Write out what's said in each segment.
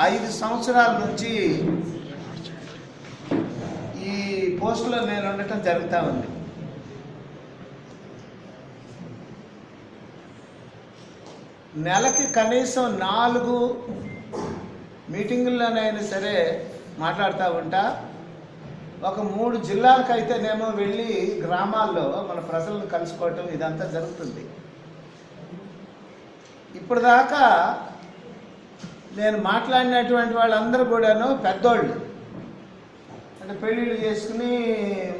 5 సంవత్సరాల నుంచి ఈ పోస్టులో నేను ఉండటం జరుగుతూ ఉంది. నెలకి కనీసం 4 మీటింగుల్లోనైనా సరే మాట్లాడుతూ ఉంటా. ఒక 3 జిల్లాలకైతేనేమో వెళ్ళి గ్రామాల్లో మన ప్రజలను కలుసుకోవటం ఇదంతా జరుగుతుంది. ఇప్పుడు దాకా నేను మాట్లాడినటువంటి వాళ్ళందరూ కూడాను పెద్దోళ్ళు, అంటే పెళ్ళిళ్ళు చేసుకుని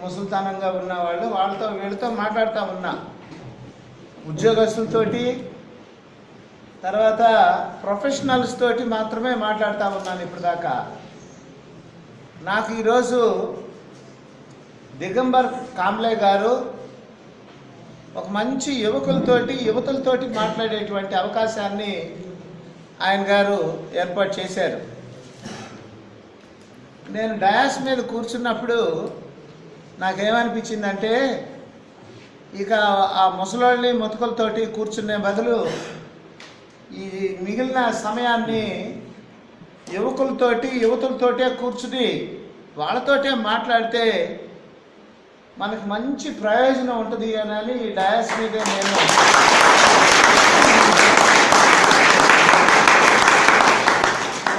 ముసలితనంగా ఉన్నవాళ్ళు, వాళ్ళతో వీళ్ళతో మాట్లాడుతూ ఉన్నా. ఉద్యోగస్తులతోటి, తర్వాత ప్రొఫెషనల్స్ తోటి మాత్రమే మాట్లాడుతూ ఉన్నాను ఇప్పుడు దాకా. నాకు ఈరోజు దిగంబర్ కాంబ్లే గారు ఒక మంచి యువతులతోటి మాట్లాడేటువంటి అవకాశాన్ని ఆయన గారు ఏర్పాటు చేశారు. నేను డయాస్ మీద కూర్చున్నప్పుడు నాకేమనిపించిందంటే, ఇక ఆ ముసలోళ్ళని ముతకలతోటి కూర్చునే బదులు ఈ మిగిలిన సమయాన్ని యువతులతోటే కూర్చుని వాళ్ళతోటే మాట్లాడితే మనకు మంచి ప్రయోజనం ఉంటుంది అని ఈ డయాస్ మీదే నేను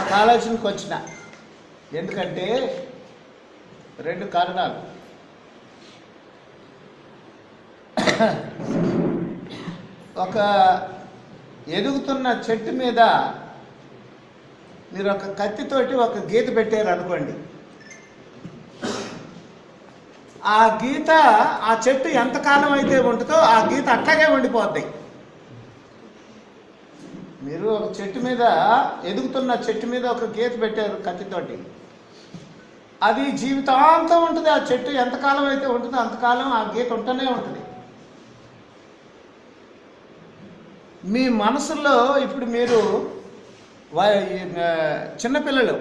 ఒక ఆలోచనకు వచ్చిన. ఎందుకంటే 2 కారణాలు. ఒక ఎదుగుతున్న చెట్టు మీద మీరు ఒక కత్తితోటి ఒక గీత పెట్టారు అనుకోండి, ఆ గీత ఆ చెట్టు ఎంతకాలం అయితే ఉంటుందో ఆ గీత అట్లాగే ఉండిపోద్ది. మీరు ఒక చెట్టు మీద, ఎదుగుతున్న చెట్టు మీద ఒక గీత పెట్టారు కత్తితోటి, అది జీవితాంతం ఉంటుంది. ఆ చెట్టు ఎంతకాలం అయితే ఉంటుందో అంతకాలం ఆ గీత ఉంటూనే ఉంటుంది. మీ మనసులో ఇప్పుడు మీరు చిన్నపిల్లలు,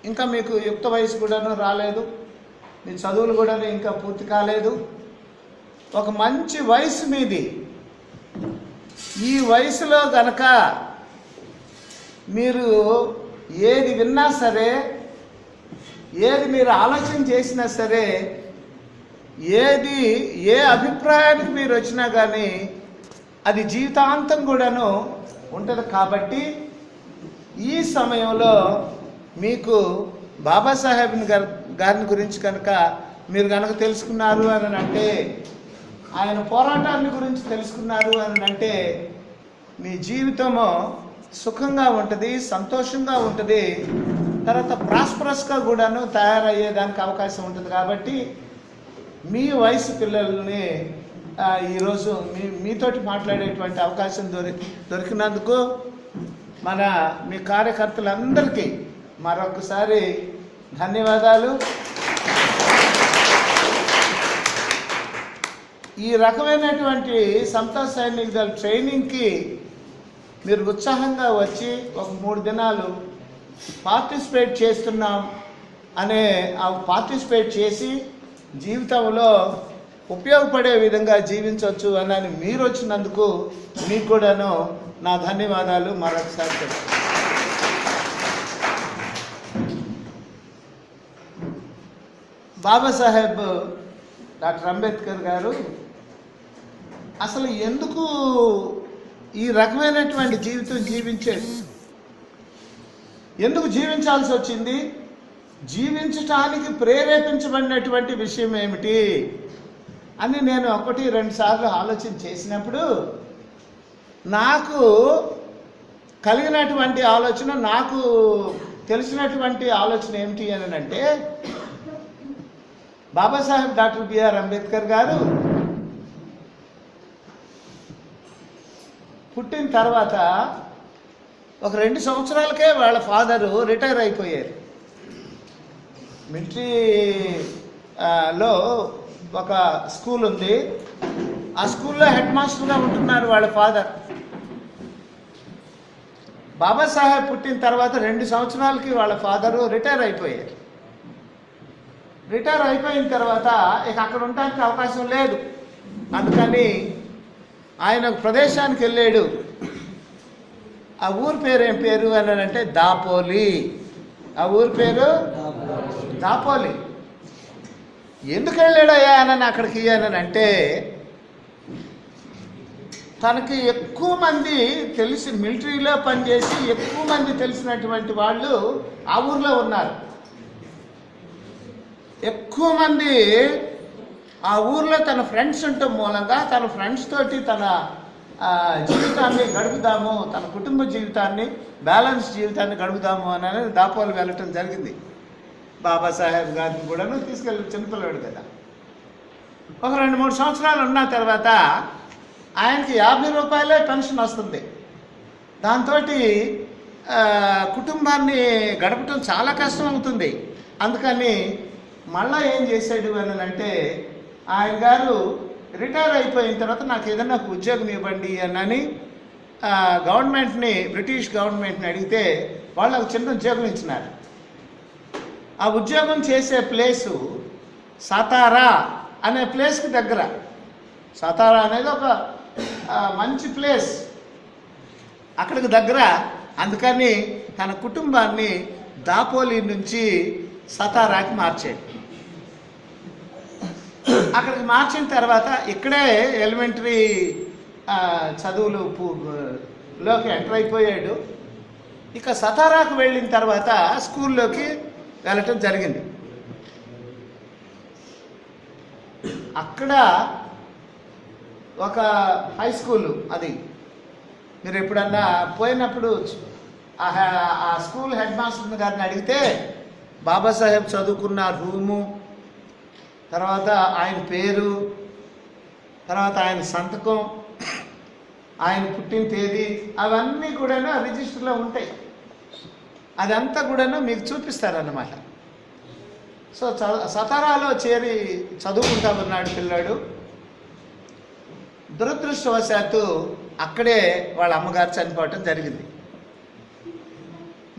ఇంకా మీకు యుక్త వయసు కూడాను రాలేదు, మీ చదువులు కూడా ఇంకా పూర్తి కాలేదు, ఒక మంచి వయసు మీది. ఈ వయసులో గనక మీరు ఏది విన్నా సరే, ఏది మీరు ఆలోచన చేసినా సరే, ఏ అభిప్రాయానికి మీరు వచ్చినా కానీ అది జీవితాంతం కూడాను ఉంటుంది. కాబట్టి ఈ సమయంలో మీకు బాబాసాహెబ్ గారిని గురించి కనుక మీరు కనుక తెలుసుకున్నారు అని అంటే, ఆయన పోరాటాన్ని గురించి తెలుసుకున్నారు అని అంటే, మీ జీవితము సుఖంగా ఉంటుంది, సంతోషంగా ఉంటుంది, తర్వాత ప్రాస్పరస్గా కూడాను తయారయ్యేదానికి అవకాశం ఉంటుంది. కాబట్టి మీ వయసు పిల్లల్ని ఈరోజు మీతోటి మాట్లాడేటువంటి అవకాశం దొరికినందుకు మీ కార్యకర్తలందరికీ మరొకసారి ధన్యవాదాలు. ఈ రకమైనటువంటి సమతా సైనిక దళ ట్రైనింగ్కి మీరు ఉత్సాహంగా వచ్చి ఒక 3 దినాలు పార్టిసిపేట్ చేస్తున్నాం అనే పార్టిసిపేట్ చేసి జీవితంలో ఉపయోగపడే విధంగా జీవించవచ్చు అని మీరు వచ్చినందుకు మీకు కూడాను నా ధన్యవాదాలు మరొకసారి చెప్తాను. బాబాసాహెబ్ డాక్టర్ అంబేద్కర్ గారు అసలు ఎందుకు ఈ రకమైనటువంటి జీవితం జీవించాడు, ఎందుకు జీవించాల్సి వచ్చింది, జీవించటానికి ప్రేరేపించబడినటువంటి విషయం ఏమిటి అని నేను 1-2 సార్లు ఆలోచన చేసినప్పుడు నాకు కలిగినటువంటి ఆలోచన, నాకు తెలిసినటువంటి ఆలోచన ఏమిటి అని అంటే, బాబాసాహెబ్ డాక్టర్ బిఆర్ అంబేద్కర్ గారు పుట్టిన తర్వాత ఒక 2 సంవత్సరాలకే వాళ్ళ ఫాదరు రిటైర్ అయిపోయారు. మిలిటరీలో ఒక స్కూల్ ఉంది, ఆ స్కూల్లో హెడ్ మాస్టర్గా ఉంటున్నారు వాళ్ళ ఫాదర్. బాబాసాహెబ్ పుట్టిన తర్వాత 2 సంవత్సరాలకి వాళ్ళ ఫాదరు రిటైర్ అయిపోయారు. రిటైర్ అయిపోయిన తర్వాత ఇక అక్కడ ఉండడానికి అవకాశం లేదు. అందుకని ఆయన ఒక ప్రదేశానికి వెళ్ళాడు. ఆ ఊరు పేరు ఏం పేరు అని అంటే దాపోలి. ఆ ఊరు పేరు దాపోలి. ఎందుకు వెళ్ళాడయ్యా అని అక్కడికి అని అంటే తనకి ఎక్కువ మంది తెలిసి మిలిటరీలో పనిచేసి ఎక్కువ మంది తెలిసినటువంటి వాళ్ళు ఆ ఊర్లో ఉన్నారు. ఎక్కువ మంది ఆ ఊర్లో తన ఫ్రెండ్స్ ఉండటం మూలంగా తన ఫ్రెండ్స్ తోటి తన జీవితాన్ని గడుపుదాము, తన కుటుంబ జీవితాన్ని బ్యాలెన్స్ జీవితాన్ని గడుపుదాము అని దాపోలు వెళ్ళటం జరిగింది. బాబాసాహెబ్ గారిని కూడాను తీసుకెళ్ళి చిన్నపిల్లవాడు కదా. ఒక 2-3 సంవత్సరాలు ఉన్న తర్వాత ఆయనకి 50 రూపాయలే పెన్షన్ వస్తుంది. దాంతో కుటుంబాన్ని గడపటం చాలా కష్టం అవుతుంది. అందుకని మళ్ళా ఏం చేశాడు అని అంటే ఆయన గారు రిటైర్ అయిపోయిన తర్వాత నాకు ఏదైనా ఉద్యోగం ఇవ్వండి అని గవర్నమెంట్ని, బ్రిటిష్ గవర్నమెంట్ని అడిగితే వాళ్ళు ఒక చిన్న ఉద్యోగం ఇచ్చినారు. ఆ ఉద్యోగం చేసే ప్లేసు సతారా అనే ప్లేస్కి దగ్గర. సతారా అనేది ఒక మంచి ప్లేస్, అక్కడికి దగ్గర. అందుకని తన కుటుంబాన్ని దాపోలి నుంచి సతారాకి మార్చాడు. అక్కడికి మార్చిన తర్వాత ఇక్కడే ఎలిమెంటరీ చదువులులోకి ఎంటర్ అయిపోయాడు. ఇక సతారాకు వెళ్ళిన తర్వాత స్కూల్లోకి వెళ్ళటం జరిగింది. అక్కడ ఒక హై స్కూలు, అది మీరు ఎప్పుడన్నా పోయినప్పుడు ఆ స్కూల్ హెడ్ మాస్టర్ గారిని అడిగితే బాబాసాహెబ్ చదువుకున్న రూము, తర్వాత ఆయన పేరు, తర్వాత ఆయన సంతకం, ఆయన పుట్టిన తేదీ, అవన్నీ కూడాను రిజిస్టర్లో ఉంటాయి. అదంతా కూడాను మీకు చూపిస్తారన్నమాట. సో సతారాలో చేరి చదువుకుంటా ఉన్నాడు పిల్లాడు. దురదృష్టవశాత్తు అక్కడే వాళ్ళ అమ్మగారు చనిపోవటం జరిగింది.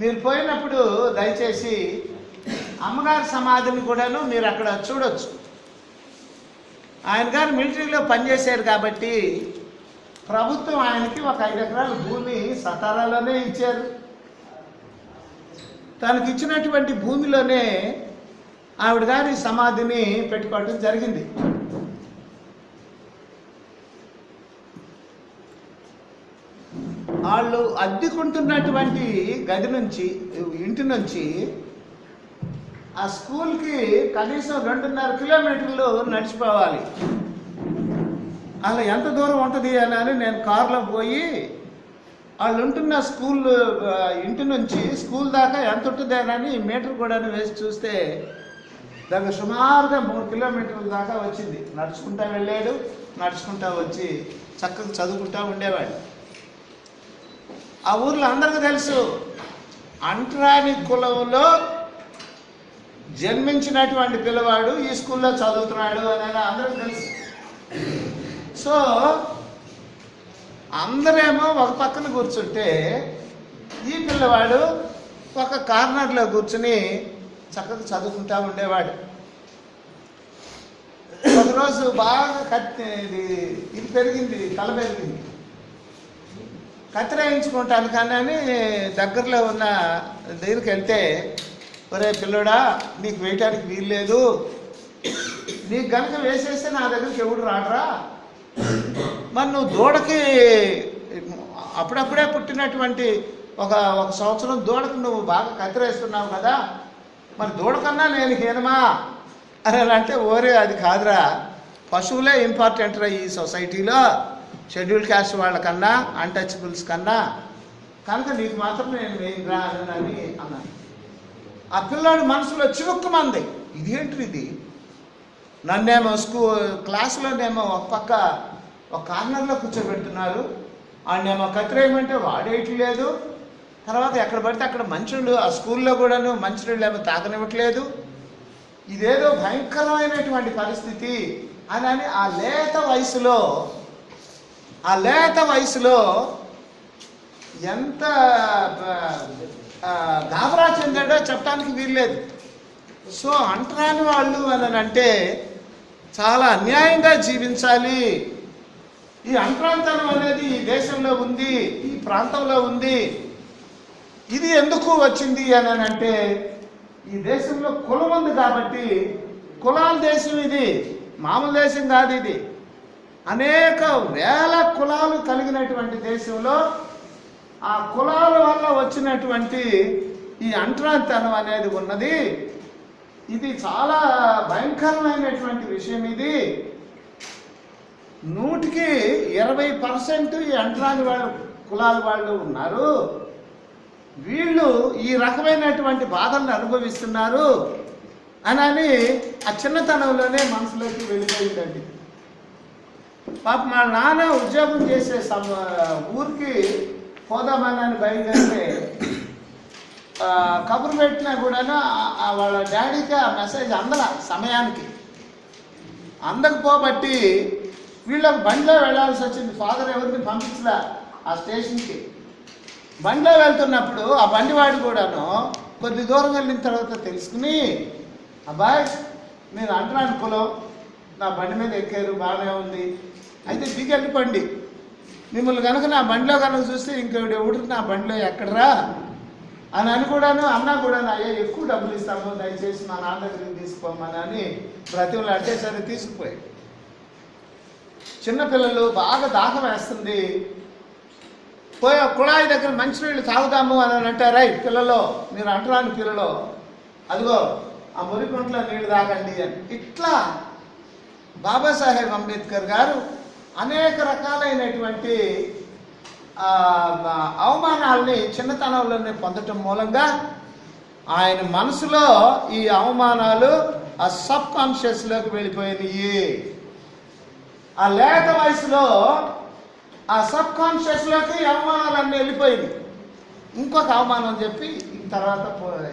మీరు పోయినప్పుడు దయచేసి అమ్మగారి సమాధిని కూడాను మీరు అక్కడ చూడొచ్చు. ఆయన గారు మిలిటరీలో పనిచేశారు కాబట్టి ప్రభుత్వం ఆయనకి ఒక 5 ఎకరాల భూమి సతారాలోనే ఇచ్చారు. తనకి ఇచ్చినటువంటి భూమిలోనే ఆవిడ గారి సమాధిని పెట్టుకోవడం జరిగింది. వాళ్ళు అద్దెకుంటున్నటువంటి గది నుంచి, ఇంటి నుంచి ఆ స్కూల్కి కనీసం 2.5 కిలోమీటర్లు నడిచిపోవాలి. అలా ఎంత దూరం ఉంటుంది అని నేను కారులో పోయి వాళ్ళు ఉంటున్న స్కూల్ ఇంటి నుంచి స్కూల్ దాకా ఎంత ఉంటుంది అని మీటర్ కూడా వేసి చూస్తే దానికి సుమారుగా 3 కిలోమీటర్ల దాకా వచ్చింది. నడుచుకుంటా వెళ్ళాడు, నడుచుకుంటా వచ్చి చక్కగా చదువుకుంటా ఉండేవాడు. ఆ ఊర్లో అందరికీ తెలుసు అంటరాని కులంలో జన్మించినటువంటి పిల్లవాడు ఈ స్కూల్లో చదువుతున్నాడు అని అందరికీ తెలుసు. సో అందరేమో ఒక పక్కన కూర్చుంటే ఈ పిల్లవాడు ఒక కార్నర్లో కూర్చుని చక్కగా చదువుకుంటా ఉండేవాడు. ఒకరోజు బాగా ఇది పెరిగింది, తల పెరిగింది. కత్తిరేయించుకుంటాను కానీ దగ్గరలో ఉన్న దగ్గరికి వెళ్తే, ఒరే పిల్లడా నీకు వేయటానికి వీల్లేదు, నీకు కనుక వేసేస్తే నా దగ్గరికి ఎవడు రాడరా, మరి నువ్వు దూడకి అప్పుడప్పుడే పుట్టినటువంటి ఒక సంవత్సరం దూడకు నువ్వు బాగా కత్తిరేస్తున్నావు కదా, మరి దూడకన్నా నేను హీనమా అని అంటే, ఓరే అది కాదురా, పశువులే ఇంపార్టెంట్ రా ఈ సొసైటీలో, షెడ్యూల్ క్యాస్ట్ వాళ్ళకన్నా అన్టచబుల్స్ కన్నా, కనుక నీకు మాత్రం నేను వేయరా అని అన్నాను. ఆ పిల్లాడు మనసులో చివుక్కుమంది, ఇదేంటి ఇది, నన్నేమో క్లాసులోనేమో ఒక పక్క ఒక కార్నర్లో కూర్చోబెడుతున్నారు, ఆడనేమో కత్తిరేయమంటే వాడేయట్లేదు, తర్వాత ఎక్కడ పడితే అక్కడ మంచినీళ్ళు, ఆ స్కూల్లో కూడాను మంచినీళ్ళు ఏమో తాగనివ్వట్లేదు, ఇదేదో భయంకరమైనటువంటి పరిస్థితి అని ఆ లేత వయసులో ఎంత గాబరా చెందాడో చెప్పడానికి వీల్లేదు. సో అంటరాని వాళ్ళు అని అంటే చాలా అన్యాయంగా జీవించాలి, ఈ అంటరానితనం అనేది ఈ దేశంలో ఉంది, ఈ ప్రాంతంలో ఉంది. ఇది ఎందుకు వచ్చింది అని అంటే, ఈ దేశంలో కులం ఉంది కాబట్టి. కులాల దేశం ఇది, మామూలు దేశం కాదు ఇది. అనేక వేల కులాలు కలిగినటువంటి దేశంలో ఆ కులాల వల్ల వచ్చినటువంటి ఈ అంటరానితనం అనేది ఉన్నది. ఇది చాలా భయంకరమైనటువంటి విషయం. ఇది 100కి 20% ఈ అంటరాని వాళ్ళు కులాల వాళ్ళు ఉన్నారు. వీళ్ళు ఈ రకమైనటువంటి బాధలను అనుభవిస్తున్నారు అని ఆ చిన్నతనంలోనే మనసులోకి వెళ్ళిపోయిందండి. పాప మా నాన్న ఉద్యోగం చేసే ఊరికి పోదామని బయలుదేరితే కబురు పెట్టినా కూడాను వాళ్ళ డాడీకి ఆ మెసేజ్ అందల సమయానికి అందకపోబట్టి వీళ్ళకి బండిలో వెళ్ళాల్సి వచ్చింది. ఫాదర్ ఎవరిని పంపించలే ఆ స్టేషన్కి. బండిలో వెళ్తున్నప్పుడు ఆ బండివాడు కూడాను కొద్ది దూరం వెళ్ళిన తర్వాత తెలుసుకుని, అబ్బాయి మీరు అంటరాని కులం, నా బండి మీద ఎక్కారు, బాగానే ఉంది, అయితే దిగి వెళ్ళిపోండి. మిమ్మల్ని కనుక నా బండిలో కనుక చూస్తే ఇంకెవడికి నా బండిలో ఎక్కడరా అని కూడాను అన్నా కూడాను, అయ్యా ఎక్కువ డబ్బులు ఇస్తాము, దయచేసి మా నాన్న దగ్గరికి తీసుకోమని అని బ్రతిమలాడితే సరే తీసుకుపోయి. చిన్నపిల్లలు బాగా దాహం వేస్తుంది, పోయి ఆ కుళాయి దగ్గర మంచినీళ్ళు తాగుదాము అని అంటారా, పిల్లలు మీరు అంటరాని పిల్లలు, అదిగో ఆ మురికుంట్లో నీళ్ళు తాగండి అని. ఇట్లా బాబాసాహెబ్ అంబేద్కర్ గారు అనేక రకాలైనటువంటి అవమానాలని చిన్నతనంలోనే పొందటం మూలంగా ఆయన మనసులో ఈ అవమానాలు ఆ సబ్ కాన్షియస్లోకి వెళ్ళిపోయినాయి. ఆ లేత వయసులో ఆ సబ్ కాన్షియస్లోకి అవమానాలన్నీ వెళ్ళిపోయింది. ఇంకొక అవమానం చెప్పి తర్వాత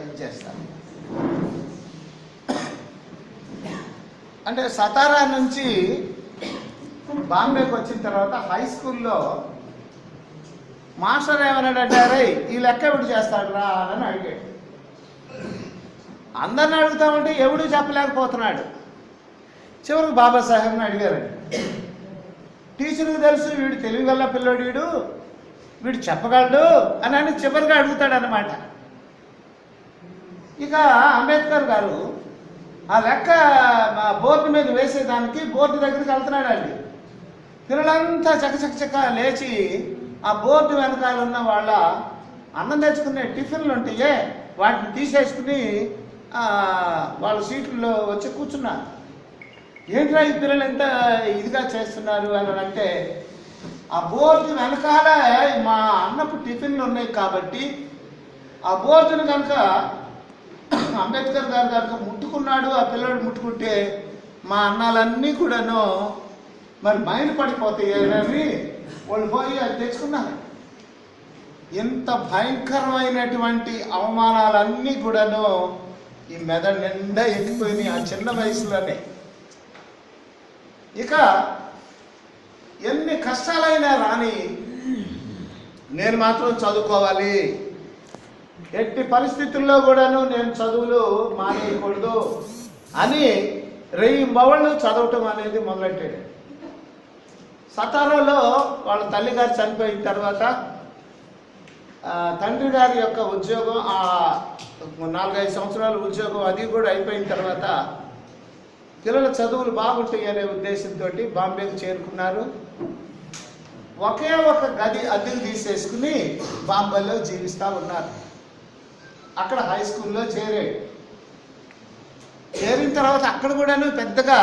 ఇచ్చేస్తాను. అంటే సతారా నుంచి బాంబేకి వచ్చిన తర్వాత హై స్కూల్లో మాస్టర్ ఏమన్నాడంటే, రే ఈ లెక్క ఎవడు చేస్తాడు రా అని అడిగాడు. అందరిని అడుగుతామంటే ఎవడు చెప్పలేకపోతున్నాడు. చివరికి బాబాసాహెబ్ని అడిగారండి. టీచర్కి తెలుసు వీడు తెలివిగల పిల్లోడు, వీడు చెప్పగలడు అని చివరిగా అడుగుతాడు అన్నమాట. ఇక అంబేద్కర్ గారు ఆ లెక్క బోర్డు మీద వేసేదానికి బోర్డు దగ్గరికి వెళ్తున్నాడు అండి. పిల్లలంతా చకచక లేచి ఆ బోర్డు వెనకాల ఉన్న వాళ్ళ అన్నం తెచ్చుకునే టిఫిన్లు ఉంటాయే వాటిని తీసేసుకుని వాళ్ళ సీట్లలో వచ్చి కూర్చున్నారు. ఏంట్రా ఈ పిల్లలు ఎంత ఇదిగా చేస్తున్నారు అని అంటే, ఆ బోర్డు వెనకాల మా అన్నపు టిఫిన్లు ఉన్నాయి కాబట్టి ఆ బోర్డుని కనుక అంబేద్కర్ గారు కనుక ముట్టుకున్నాడు, ఆ పిల్లడు ముట్టుకుంటే మా అన్నాలన్నీ కూడాను మరి మైలు పడిపోతాయి అని వాళ్ళు పోయి అది తెచ్చుకున్నారు. ఎంత భయంకరమైనటువంటి అవమానాలన్నీ కూడాను ఈ మెదడు నిండా ఎక్కిపోయినాయి ఆ చిన్న వయసులోనే. ఇక ఎన్ని కష్టాలైనా రాని నేను మాత్రం చదువుకోవాలి, ఎట్టి పరిస్థితుల్లో కూడాను నేను చదువులు మానేయకూడదు అని రేయింబవళ్ళు చదవటం అనేది మొదలెట్టాడు. సతారాలో వాళ్ళ తల్లిగారు చనిపోయిన తర్వాత తండ్రి గారి యొక్క ఉద్యోగం 4-5 సంవత్సరాల ఉద్యోగం అది కూడా అయిపోయిన తర్వాత పిల్లల చదువులు బాగుంటాయి అనే ఉద్దేశంతో బాంబేకి చేరుకున్నారు. ఒకే ఒక గది అద్దెలు తీసేసుకుని బాంబేలో జీవిస్తూ ఉన్నారు. అక్కడ హై స్కూల్లో చేరిన తర్వాత అక్కడ కూడాను పెద్దగా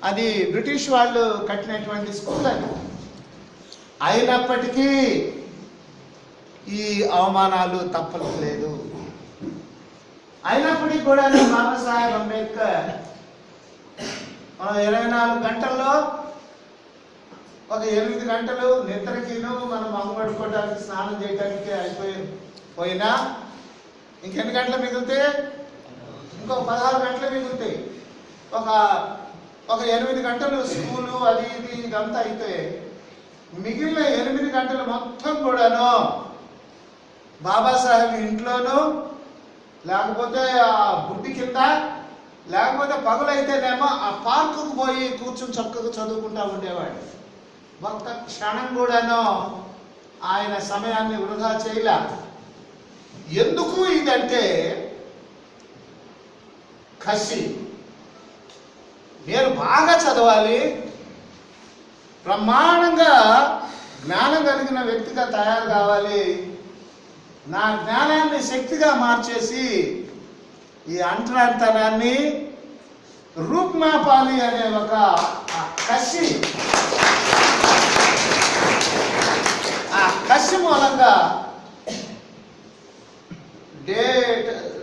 అది బ్రిటిష్ వాళ్ళు కట్టినటువంటి స్కూల్ అది. అయినప్పటికీ ఈ అవమానాలు తప్పలేదు. అయినప్పటికీ కూడా బాబాసాహెబ్ అంబేద్కర్ మనం 24 గంటల్లో ఒక 8 గంటలు నిద్రకిను మనం అమ్మబడుకోవడానికి స్నానం చేయడానికి పోయినా ఇంకెన్ని గంటలు మిగిలితే ఇంకో 16 గంటలు మిగులుతాయి. ఒక 8 గంటలు స్కూలు అది ఇది ఇదంతా అయితే మిగిలిన 8 గంటలు మొత్తం కూడాను బాబాసాహెబ్ ఇంట్లోనూ, లేకపోతే ఆ బుడ్డి కింద, లేకపోతే పగులైతేనేమో ఆ పార్కుకు పోయి కూర్చుని చక్కగా చదువుకుంటూ ఉండేవాడు. ఒక్క క్షణం కూడాను ఆయన సమయాన్ని వృధా చేయలే. ఎందుకు ఇదంటే కసి. నేను బాగా చదవాలి, బ్రహ్మాండంగా జ్ఞానం కలిగిన వ్యక్తిగా తయారు కావాలి, నా జ్ఞానాన్ని శక్తిగా మార్చేసి ఈ అంటరానితనాన్ని రూపుమాపాలి అనే ఒక కసి, ఆ కసి మూలంగా డే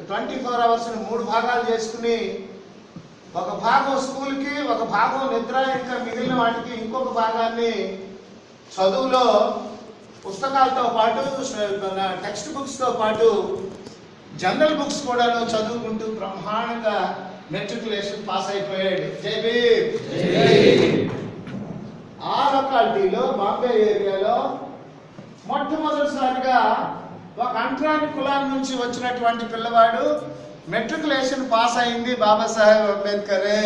24 అవర్స్ని 3 భాగాలు చేసుకుని, ఒక భాగం స్కూల్కి, ఒక భాగం నిద్ర, ఇంకా మిగిలిన వాటికి ఇంకొక భాగాన్ని చదువులో పుస్తకాలతో పాటు టెక్స్ట్ బుక్స్తో పాటు జనరల్ బుక్స్ కూడా చదువుకుంటూ బ్రహ్మాండంగా మెట్రికులేషన్ పాస్ అయిపోయాడు. జై భీమ్. ఆ లొకాలిటీలో, బాంబే ఏరియాలో మొట్టమొదటిసారిగా ఒక అంటరాని కులాం నుంచి వచ్చినటువంటి పిల్లవాడు మెట్రికులేషన్ పాస్ అయింది బాబాసాహెబ్ అంబేద్కరే.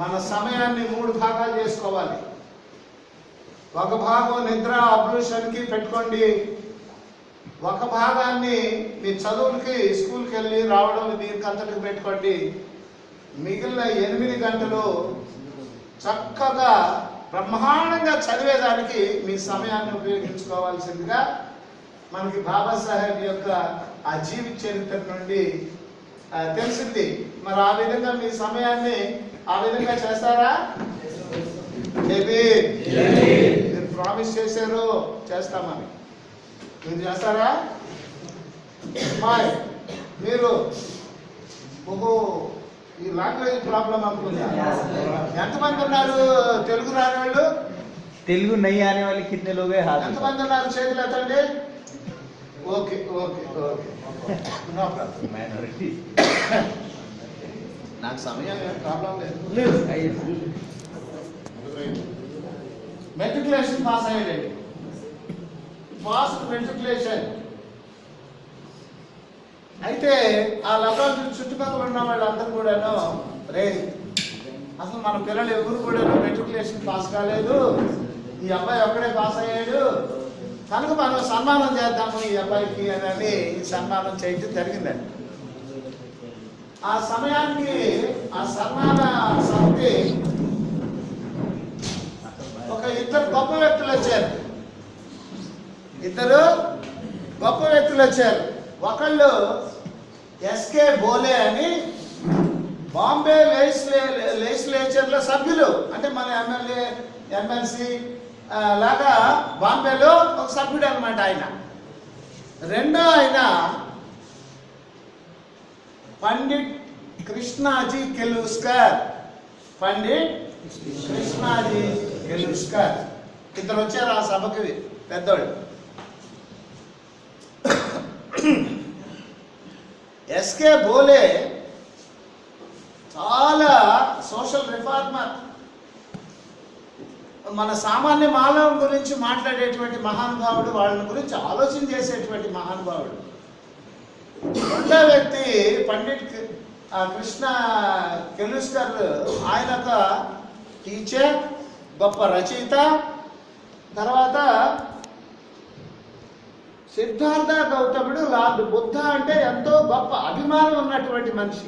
మన సమయాన్ని 3 భాగాలు చేసుకోవాలి. ఒక భాగం నిద్ర అబ్లూషన్కి పెట్టుకోండి, ఒక భాగాన్ని మీ చదువులకి, స్కూల్కి వెళ్ళి రావడం దీనికంతటికి పెట్టుకోండి. మిగిలిన 8 గంటలు చక్కగా బ్రహ్మాండంగా చదివేదానికి మీ సమయాన్ని ఉపయోగించుకోవాల్సిందిగా మనకి బాబాసాహెబ్ యొక్క ఆ జీవిత చరిత్ర నుండి తెలిసింది. మరి ఆ విధంగా మీ సమయాన్ని ఆ విధంగా చేస్తారా? మీరు ప్రామిస్ చేశారు చేస్తామని. మీరు చేస్తారా? మీరు ఈ లాంగ్వేజ్ ప్రాబ్లం అనుకుంటా. ఎంతమంది ఉన్నారు తెలుగు రాని వాళ్ళు? తెలుగు నై ఆనే వాళ్ళు కిतने लोग हैं? ఎంతమంది ఉన్నారు? చేతులు ఎత్తండి. Okay okay okay, no problem. Minority. నాకు సమయం ప్రాబ్లం లేదు. మెట్రికులేషన్ పాస్ అయ్యాడండి. ఫాస్ట్ మెట్రికులేషన్ అయితే ఆ లెవెల్ చుట్టుపక్కల ఉన్న వాళ్ళందరూ కూడాను, రే అసలు మన పిల్లలు ఎవరు కూడా మెట్రికులేషన్ పాస్ కాలేదు, ఈ అబ్బాయి ఒక్కడే పాస్ అయ్యాడు కనుక మనం సన్మానం చేద్దాము ఈ అబ్బాయికి అని సన్మానం చేయడం జరిగిందండి. ఆ సమయానికి ఆ సన్మాన సమితి ఒక 2 గొప్ప వ్యక్తులు వచ్చారు. 2 గొప్ప వ్యక్తులు వచ్చారు. ఒకళ్ళు ఎస్కే బోలే అని బాంబే లెజిస్లేచర్లో సభ్యులు, అంటే మన ఎమ్మెల్యే ఎమ్మెల్సీ లాగా బాంబేలో ఒక సభ్యుడు అనమాట ఆయన. రెండో ఆయన పండిట్ కృష్ణాజీ కెలూస్కర్. పండిట్ కృష్ణాజీ కెలూస్కర్ 2 వచ్చారు ఆ సభకి పెద్దోళ్ళు. ఎస్కే బోలే చాలా సోషల్ రిఫార్మర్, మన సామాన్య మానవుని గురించి మాట్లాడేటువంటి మహానుభావుడు, వాళ్ళని గురించి ఆలోచన చేసేటువంటి మహానుభావుడు. రెండో వ్యక్తి పండిట్ కృష్ణ కెలూస్కర్. ఆయన ఒక టీచర్, గొప్ప రచయిత. తర్వాత సిద్ధార్థ గౌతముడు లార్డ్ బుద్ధ అంటే ఎంతో గొప్ప అభిమానం ఉన్నటువంటి మనిషి.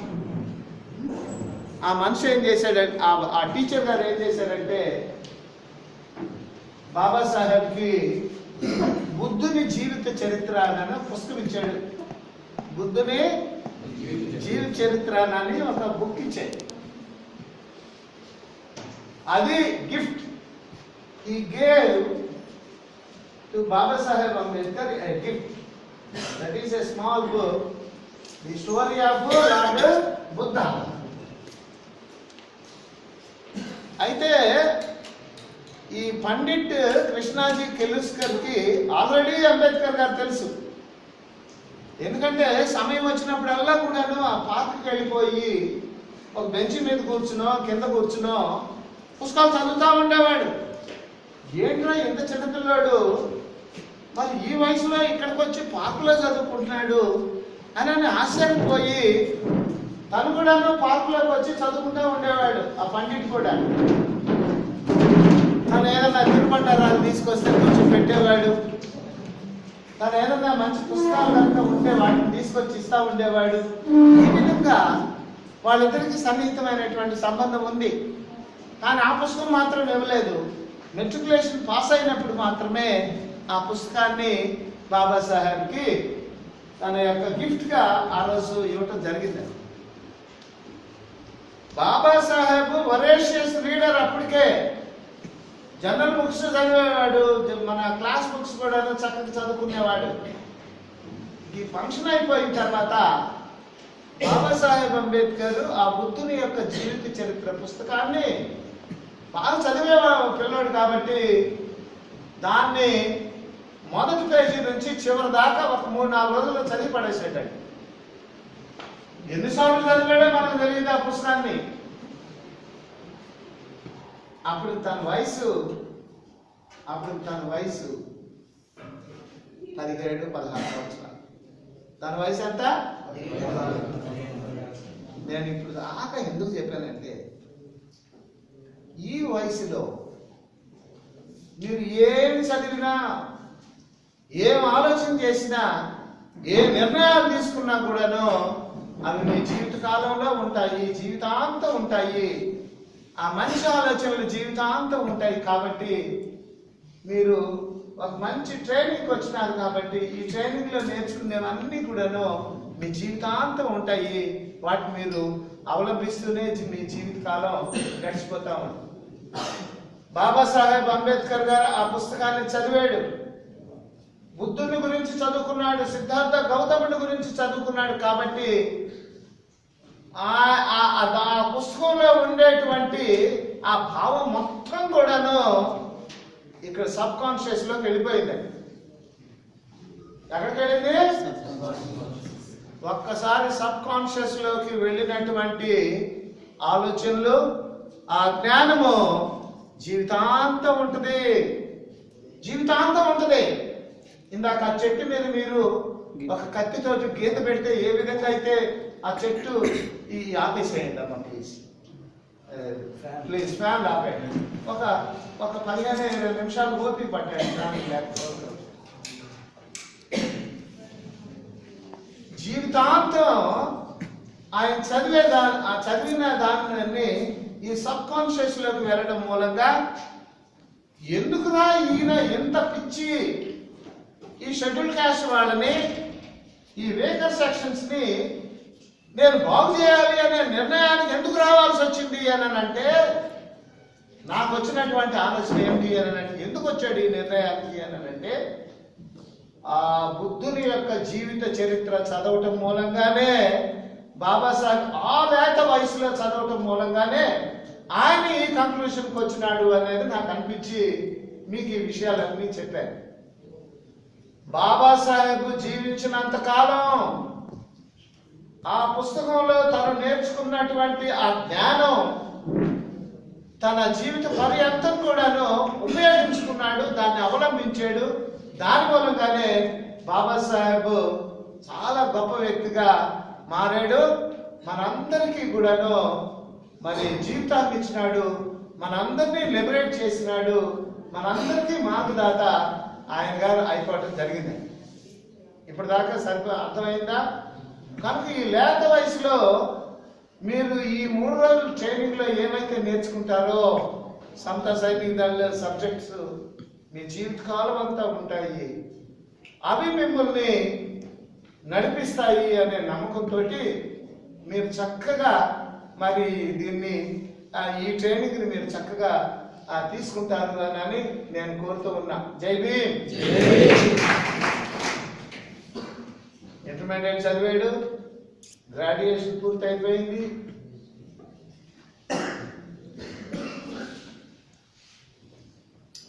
ఆ మనిషి ఏం చేశాడంటే, ఆ టీచర్ గారు ఏం చేశారంటే బాబాసాహెబ్కి బుద్ధుని జీవిత చరిత్ర అనే పుస్తకం ఇచ్చాడు. బుద్ధుని జీవిత చరిత్ర అని ఒక బుక్ ఇచ్చాడు. అది gift he gave to Baba Saheb Ambedkar a gift. That is a small book, the story of Lord Buddha. అయితే ఈ పండిట్ కృష్ణాజీ కెలూస్కర్ కి ఆల్రెడీ అంబేద్కర్ గారు తెలుసు. ఎందుకంటే సమయం వచ్చినప్పుడల్లా కూడాను ఆ పార్క్కి వెళ్ళిపోయి ఒక బెంచ్ మీద కూర్చునో కింద కూర్చునో పుస్తకాలు చదువుతూ ఉండేవాడు. ఏంట్రా ఇంత చిన్నపిల్లాడు మరి ఈ వయసులో ఇక్కడికి వచ్చి పార్కులో చదువుకుంటున్నాడు అని ఆశ్చర్యపోయి తను కూడాను పార్కులోకి వచ్చి చదువుకుంటూ ఉండేవాడు. ఆ పండిట్ కూడా తను ఏదన్నా తిరుపంటారాలు తీసుకొస్తే కొంచెం పెట్టేవాడు. తను ఏదన్నా మంచి పుస్తకాలు కనుక ఉంటే వాటిని తీసుకొచ్చి ఇస్తూ ఉండేవాడు. ఈ విధంగా వాళ్ళిద్దరికి సన్నిహితమైనటువంటి సంబంధం ఉంది. కానీ ఆ పుస్తకం మాత్రం ఇవ్వలేదు. మెట్రికులేషన్ పాస్ అయినప్పుడు మాత్రమే ఆ పుస్తకాన్ని బాబాసాహెబ్కి తన యొక్క గిఫ్ట్గా ఆ రోజు ఇవ్వటం జరిగింది. Babasaheb voracious reader. అప్పటికే జనరల్ బుక్స్ చదివేవాడు, మన క్లాస్ బుక్స్ కూడా చక్కగా చదువుకునేవాడు. ఈ ఫంక్షన్ అయిపోయిన తర్వాత బాబాసాహెబ్ అంబేద్కర్ ఆ బుద్ధుని యొక్క జీవిత చరిత్ర పుస్తకాన్ని బాగా చదివేవాడు పిల్లోడు కాబట్టి దాన్ని మొదటి పేజీ నుంచి చివరి దాకా ఒక 3-4 రోజుల్లో చదివి పడేసేటాడు. ఎన్నిసార్లు చదివాడో మనకు తెలియదు ఆ పుస్తకాన్ని. అప్పుడు తన వయసు 17-16 సంవత్సరాలు. తన వయసు ఎంత? నేను ఇప్పుడు దాకా ఎందుకు చెప్పానంటే, ఈ వయసులో మీరు ఏం చదివినా, ఏం ఆలోచన చేసినా, ఏ నిర్ణయాలు తీసుకున్నా కూడాను అవి మీ జీవిత కాలంలో ఉంటాయి, జీవితాంతం ఉంటాయి. ఆ మనిషి ఆలోచనలు జీవితాంతం ఉంటాయి. కాబట్టి మీరు ఒక మంచి ట్రైనింగ్కి వచ్చినారు కాబట్టి ఈ ట్రైనింగ్లో నేర్చుకునేవన్నీ కూడాను మీ జీవితాంతం ఉంటాయి. వాటిని మీరు అవలంబిస్తూనే మీ జీవితకాలం గడిచిపోతా ఉంటుంది. బాబాసాహెబ్ అంబేద్కర్ గారు ఆ పుస్తకాన్ని చదివాడు. బుద్ధుని గురించి చదువుకున్నాడు, సిద్ధార్థ గౌతముడి గురించి చదువుకున్నాడు. కాబట్టి ఆ పుస్తకంలో ఉండేటువంటి ఆ భావం మొత్తం కూడాను ఇక్కడ సబ్ కాన్షియస్ లోకి వెళ్ళిపోయిందండి. ఎక్కడికి వెళ్ళింది? ఒక్కసారి సబ్ కాన్షియస్ లోకి వెళ్ళినటువంటి ఆలోచనలు, ఆ జ్ఞానము జీవితాంతం ఉంటుంది, జీవితాంతం ఉంటుంది. ఇందాక ఆ చెట్టు మీద మీరు ఒక కత్తితో గీత పెడితే ఏ విధంగా అయితే ఆ చెట్టు ఈ ఆపేసేయండి అమ్మ, ప్లీజ్ ఫ్యాన్ ఆపేయండి. ఒక 15-20 నిమిషాలు ఓపిక పట్టండి. లేకపోతే జీవితాంతం ఆయన చదివిన దానిని ఈ సబ్ కాన్షియస్ లోకి వెళ్ళడం మూలంగా ఎందుకురా ఈయన ఎంత పిచ్చి ఈ షెడ్యూల్ క్యాస్ట్ వాళ్ళని, ఈ వేకర్ సెక్షన్స్ ని నేను బాగు చేయాలి అనే నిర్ణయానికి ఎందుకు రావాల్సి వచ్చింది అని అంటే, నాకు వచ్చినటువంటి ఆలోచన ఏమిటి అని అంటే, ఎందుకు వచ్చాడు ఈ నిర్ణయానికి అని అంటే, ఆ బుద్ధుని యొక్క జీవిత చరిత్ర చదవటం మూలంగానే, బాబాసాహెబ్ ఆ లేత వయసులో చదవటం మూలంగానే ఆయన ఈ కంక్లూషన్కి వచ్చినాడు అనేది నాకు అనిపించి మీకు ఈ విషయాలన్నీ చెప్పాను. బాబాసాహెబ్ జీవించినంత కాలం ఆ పుస్తకంలో తను నేర్చుకున్నటువంటి ఆ జ్ఞానం తన జీవిత పర్యంతం కూడాను ఉపయోగించుకున్నాడు, దాన్ని అవలంబించాడు. దాని మూలంగానే బాబాసాహెబ్ చాలా గొప్ప వ్యక్తిగా మారాడు. మనందరికీ కూడాను మరి జీవితాన్ని ఇచ్చినాడు, మనందరినీ లిబరేట్ చేసినాడు, మనందరికీ మార్గదాత ఆయన గారు అయిపోవటం జరిగింది. ఇప్పటిదాకా అర్థమైందా? కనుక ఈ లేత వయసులో మీరు ఈ 3 రోజుల ట్రైనింగ్ లో ఏమైతే నేర్చుకుంటారో సమత సైనిక దళ సబ్జెక్ట్స్ మీ జీవితకాలం అంతా ఉంటాయి. అవి మిమ్మల్ని నడిపిస్తాయి అనే నమ్మకంతో మీరు చక్కగా మరి దీన్ని ఈ ట్రైనింగ్ని మీరు చక్కగా తీసుకుంటారు అని నేను కోరుతూ ఉన్నా. జై భీమ్. ఇంటర్మీడియట్ చదివాడు, గ్రాడ్యుయేషన్ పూర్తి అయిపోయింది.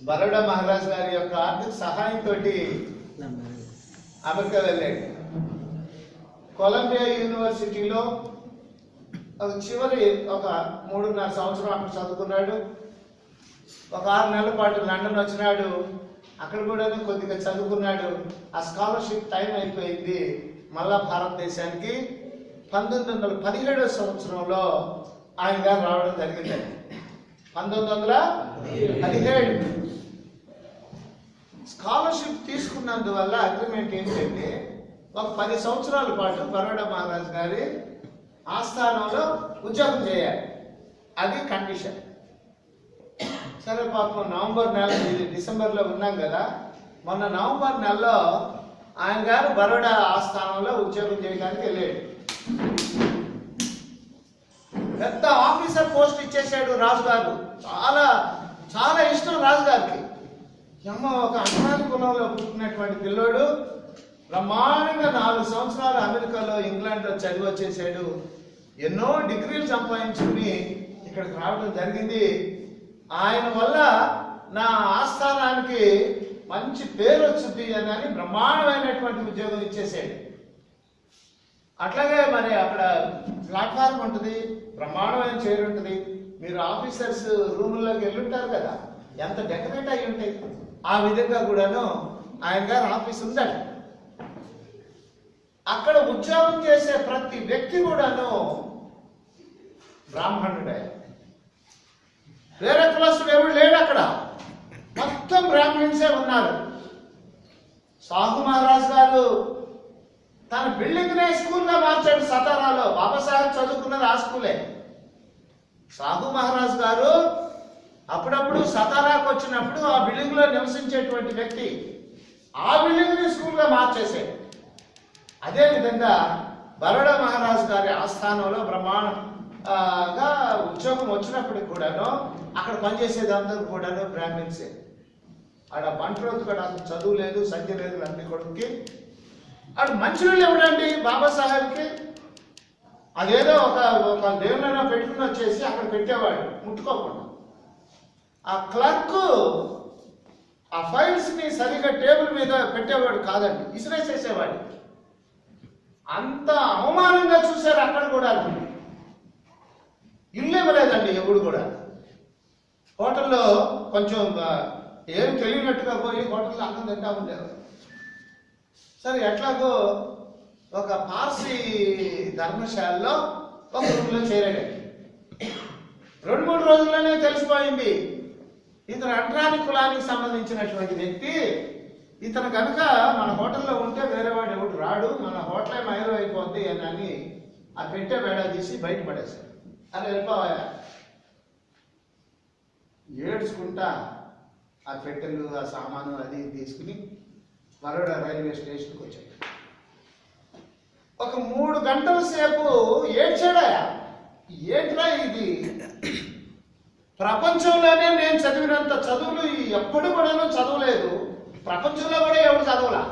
బరోడా మహారాజ్ గారి యొక్క ఆర్థిక సహాయంతో అమెరికా వెళ్ళాడు. కొలంబియా యూనివర్సిటీలో చివరి ఒక 3.5 సంవత్సరం అక్కడ చదువుకున్నాడు. ఒక 6 నెలల పాటు లండన్ వచ్చినాడు. అక్కడ కూడా కొద్దిగా చదువుకున్నాడు. ఆ స్కాలర్షిప్ టైం అయిపోయింది, మళ్ళా భారతదేశానికి 1917వ సంవత్సరంలో ఆయన గారు రావడం జరిగిందండి. 1917 స్కాలర్షిప్ తీసుకున్నందువల్ల అగ్రిమెంట్ ఏంటంటే ఒక 10 సంవత్సరాల పాటు బరోడా మహారాజ్ గారి ఆస్థానంలో ఉద్యోగం చేయాలి. అది కండిషన్. సరే పాపం నవంబర్ నెల, డిసెంబర్లో ఉన్నాం కదా, మొన్న నవంబర్ నెలలో ఆయన గారు బరోడా ఆస్థానంలో ఉద్యోగం చేయడానికి వెళ్ళాడు. పెద్ద ఆఫీసర్ పోస్ట్ ఇచ్చేసాడు రాజుగారు. చాలా చాలా ఇష్టం రాజుగారికి. ఒక అజ్ఞాని కులంలో పుట్టినటువంటి పిల్లోడు బ్రహ్మాండంగా 4 సంవత్సరాలు అమెరికాలో, ఇంగ్లాండ్లో చదివి వచ్చేసాడు. ఎన్నో డిగ్రీలు సంపాదించుకుని ఇక్కడికి రావడం జరిగింది. ఆయన వల్ల నా ఆస్థానానికి మంచి పేరు వచ్చింది అని బ్రహ్మాండమైనటువంటి ఉద్యోగం ఇచ్చేసాడు. అట్లాగే మరి అక్కడ ప్లాట్ఫామ్ ఉంటుంది, బ్రహ్మాండమైన చైర్ ఉంటుంది. మీరు ఆఫీసర్స్ రూముల్లోకి వెళ్ళుంటారు కదా, ఎంత డెకరేట్ అయి ఉంటాయి. ఆ విధంగా కూడాను ఆయన గారు ఆఫీస్ ఉందండి. అక్కడ ఉద్యోగం చేసే ప్రతి వ్యక్తి కూడాను బ్రాహ్మణుడే. వేరే కులస్తుడు ఎవరు లేడు అక్కడ, మొత్తం బ్రాహ్మణ్సే ఉన్నారు. సాహు మహారాజ్ గారు తన బిల్డింగ్ నే స్కూల్గా మార్చాడు సతారాలో. బాబాసాహెబ్ చదువుకున్నది ఆ స్కూలే. సాహు మహారాజ్ గారు అప్పుడప్పుడు సతారాకు వచ్చినప్పుడు ఆ బిల్డింగ్ లో నివసించేటువంటి వ్యక్తి ఆ బిల్డింగ్ ని స్కూల్గా మార్చేసాడు. అదేవిధంగా బరోడా మహారాజు గారి ఆస్థానంలో బ్రహ్మాండంగా ఉద్యోగం వచ్చినప్పటికి కూడాను అక్కడ పనిచేసేది అందరూ కూడాను బ్రాహ్మిన్సే. ఆడ బంట్రోతు కూడా అసలు చదువు లేదు, సంఖ్య లేదు అన్ని కొడుకుకి. ఆడు మంచినీళ్ళు ఎవడండి బాబాసాహెబ్కి? అదేదో ఒక దేవుళ్ళైనా పెట్టుకుని వచ్చేసి అక్కడ పెట్టేవాడు ముట్టుకోకుండా. ఆ క్లర్క్ ఆ ఫైల్స్ ని సరిగా టేబుల్ మీద పెట్టేవాడు కాదండి, ఇసిరేసేసేవాడు. అంత అవమానంగా చూశారు అక్కడ కూడా. ఇల్లు ఇవ్వలేదండి ఎప్పుడు కూడా. హోటల్లో కొంచెం ఏం తెలియనట్టుగా పోయి హోటల్లో అన్నం తింటా ఉండేవారు. సరే ఎట్లాగో ఒక పార్సీ ధర్మశాలలో ఒక రూమ్లో చేరాడు. 2-3 రోజుల్లోనే తెలిసిపోయింది ఇతను అంట్రాని కులానికి సంబంధించినటువంటి వ్యక్తి. ఇతను కనుక మన హోటల్లో ఉంటే వేరే వాడు ఎవడు రాడు, మన హోటలే మైరు అయిపోద్ది అని ఆ పెట్టే బేడా తీసి బయటపడేశాడు. అని వెళ్ళిపోయా ఏడ్చుకుంటా ఆ పెట్టెలు, ఆ సామాను అది తీసుకుని బరోడా రైల్వే స్టేషన్కి వచ్చాడు. ఒక 3 గంటల సేపు ఏడ్చాడాయా. ఏంట్రా ఇది? ప్రపంచంలోనే నేను చదివినంత చదువులు ఎప్పుడు కూడాను చదవలేదు. ప్రపంచంలో కూడా ఎవరు చదవలా,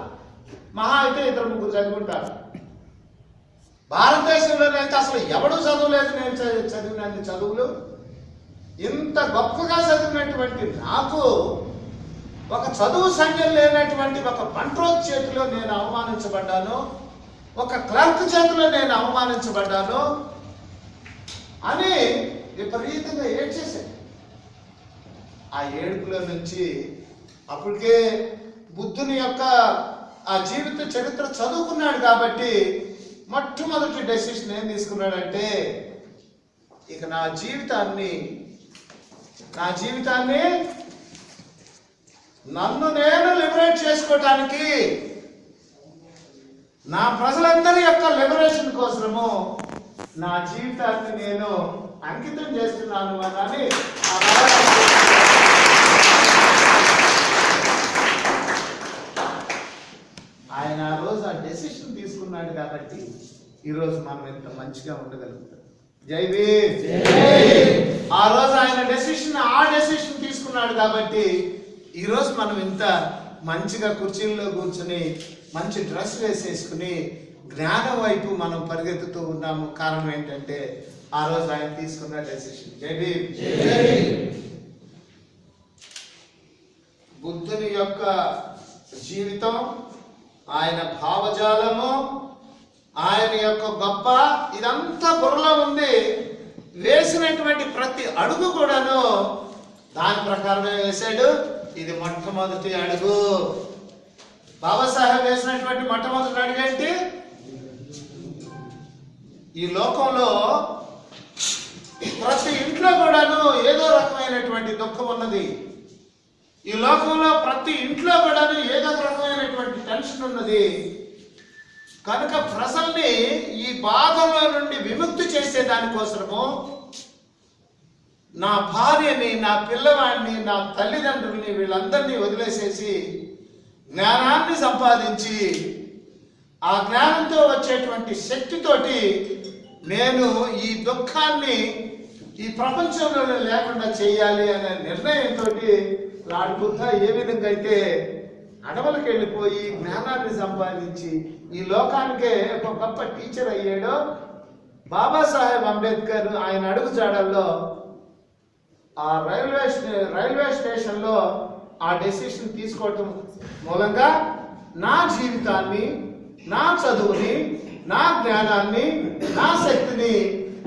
మహా అయితే 2-3 చదువుకుంటారు. భారతదేశంలోనైతే అసలు ఎవడు చదవలేదు నేను చదివినంత చదువులు. ఇంత గొప్పగా చదివినటువంటి నాకు ఒక చదువు సంఖ్య లేనటువంటి ఒక బంట్రోత్ చేతిలో నేను అవమానించబడ్డాను, ఒక క్లర్క్ చేతిలో నేను అవమానించబడ్డాను అని విపరీతంగా ఏడ్చేశాను. ఆ ఏడుపులో నుంచి అప్పటికే బుద్ధుని యొక్క ఆ జీవిత చరిత్ర చదువుకున్నాడు కాబట్టి మొట్టమొదటి డెసిషన్ ఏం తీసుకున్నాడంటే, ఇక నా జీవితాన్ని నన్ను నేను లిబరేట్ చేసుకోవటానికి, నా ప్రజలందరి యొక్క లిబరేషన్ కోసము నా జీవితాన్ని నేను అంకితం చేస్తున్నాను అని ఆయన ఆ రోజు ఆ డెసిషన్ తీసుకున్నాడు కాబట్టి ఈరోజు మనం ఎంత మంచిగా ఉండగలుగుతాం. జై భీమ్. ఆ రోజు ఆయన ఆ డెసిషన్ తీసుకున్నాడు కాబట్టి ఈరోజు మనం ఇంత మంచిగా కుర్చీల్లో కూర్చుని మంచి డ్రెస్ వేసేసుకుని జ్ఞానం వైపు మనం పరిగెత్తుతూ ఉన్నాము. కారణం ఏంటంటే ఆ రోజు ఆయన తీసుకున్న డెసిషన్. జై భీమ్. బుద్ధుని యొక్క జీవితం, ఆయన భావజాలము, ఆయన యొక్క గొప్ప ఇదంతా బుర్రలో ఉంది. వేసినటువంటి ప్రతి అడుగు కూడాను దాని ప్రకారమే వేశాడు. ఇది మొట్టమొదటి అడుగు. బాబాసాహెబ్ వేసినటువంటి మొట్టమొదటి అడుగు ఏంటి? ఈ లోకంలో ప్రతి ఇంట్లో కూడాను ఏదో రకమైనటువంటి దుఃఖం ఉన్నది. ఈ లోకంలో ప్రతి ఇంట్లో కూడాను ఏదో రకమైనటువంటి టెన్షన్ ఉన్నది. కనుక ప్రజల్ని ఈ బాధల నుండి విముక్తి చేసే దానికోసము నా భార్యని, నా పిల్లవాడిని, నా తల్లిదండ్రుల్ని వీళ్ళందరినీ వదిలేసేసి జ్ఞానాన్ని సంపాదించి ఆ జ్ఞానంతో వచ్చేటువంటి శక్తితోటి నేను ఈ దుఃఖాన్ని ఈ ప్రపంచంలో లేకుండా చేయాలి అనే నిర్ణయంతో లార్డ్ బుద్ధ ఏ విధంగా అయితే అడవులకు వెళ్ళిపోయి జ్ఞానాన్ని సంపాదించి ఈ లోకానికే ఒక గొప్ప టీచర్ అయ్యాడో, బాబాసాహెబ్ అంబేద్కర్ ఆయన అడుగు జాడల్లో ఆ రైల్వే స్టేషన్లో ఆ డెసిషన్ తీసుకోవటం మూలంగా నా జీవితాన్ని, నా చదువుని, నా జ్ఞానాన్ని, నా శక్తిని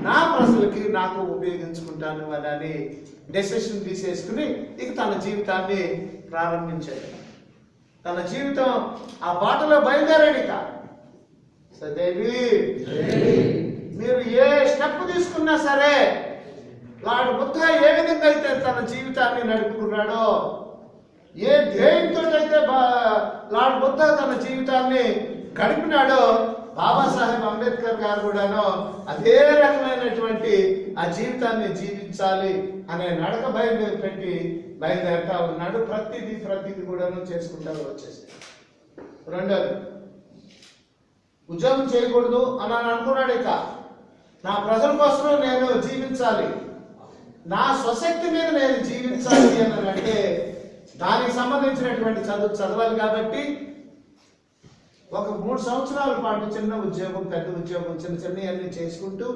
నా ప్రజలకి నాకు ఉపయోగించుకుంటాను అని డెసిషన్ తీసేసుకుని ఇక తన జీవితాన్ని ప్రారంభించాడు. తన జీవితం ఆ బాటలో బయలుదేరాడు. సదేవి మీరు ఏ స్టెప్ తీసుకున్నా సరే లార్డ్ బుద్ధ ఏ విధంగా అయితే తన జీవితాన్ని నడుపుకున్నాడో, ఏ ధ్యేయంతో అయితే లార్డ్ బుద్ధ తన జీవితాన్ని గడిపినాడో, బాబాసాహెబ్ అంబేద్కర్ గారు కూడాను అదే రకమైనటువంటి ఆ జీవితాన్ని జీవించాలి అనే నడక బయలుదేరుతా ఉన్నాడు. ప్రతిదీ కూడాను చేసుకుంటూ వచ్చేసి. రెండోది, ఉద్యోగం చేయకూడదు అని అనుకున్నాడు. ఇక నా ప్రజల కోసం నేను జీవించాలి, నా స్వశక్తి మీద నేను జీవించాలి అని అంటే దానికి సంబంధించినటువంటి చదవాలి. కాబట్టి ఒక 3 సంవత్సరాల పాటు చిన్న ఉద్యోగం, పెద్ద ఉద్యోగం, చిన్న అన్ని చేసుకుంటూ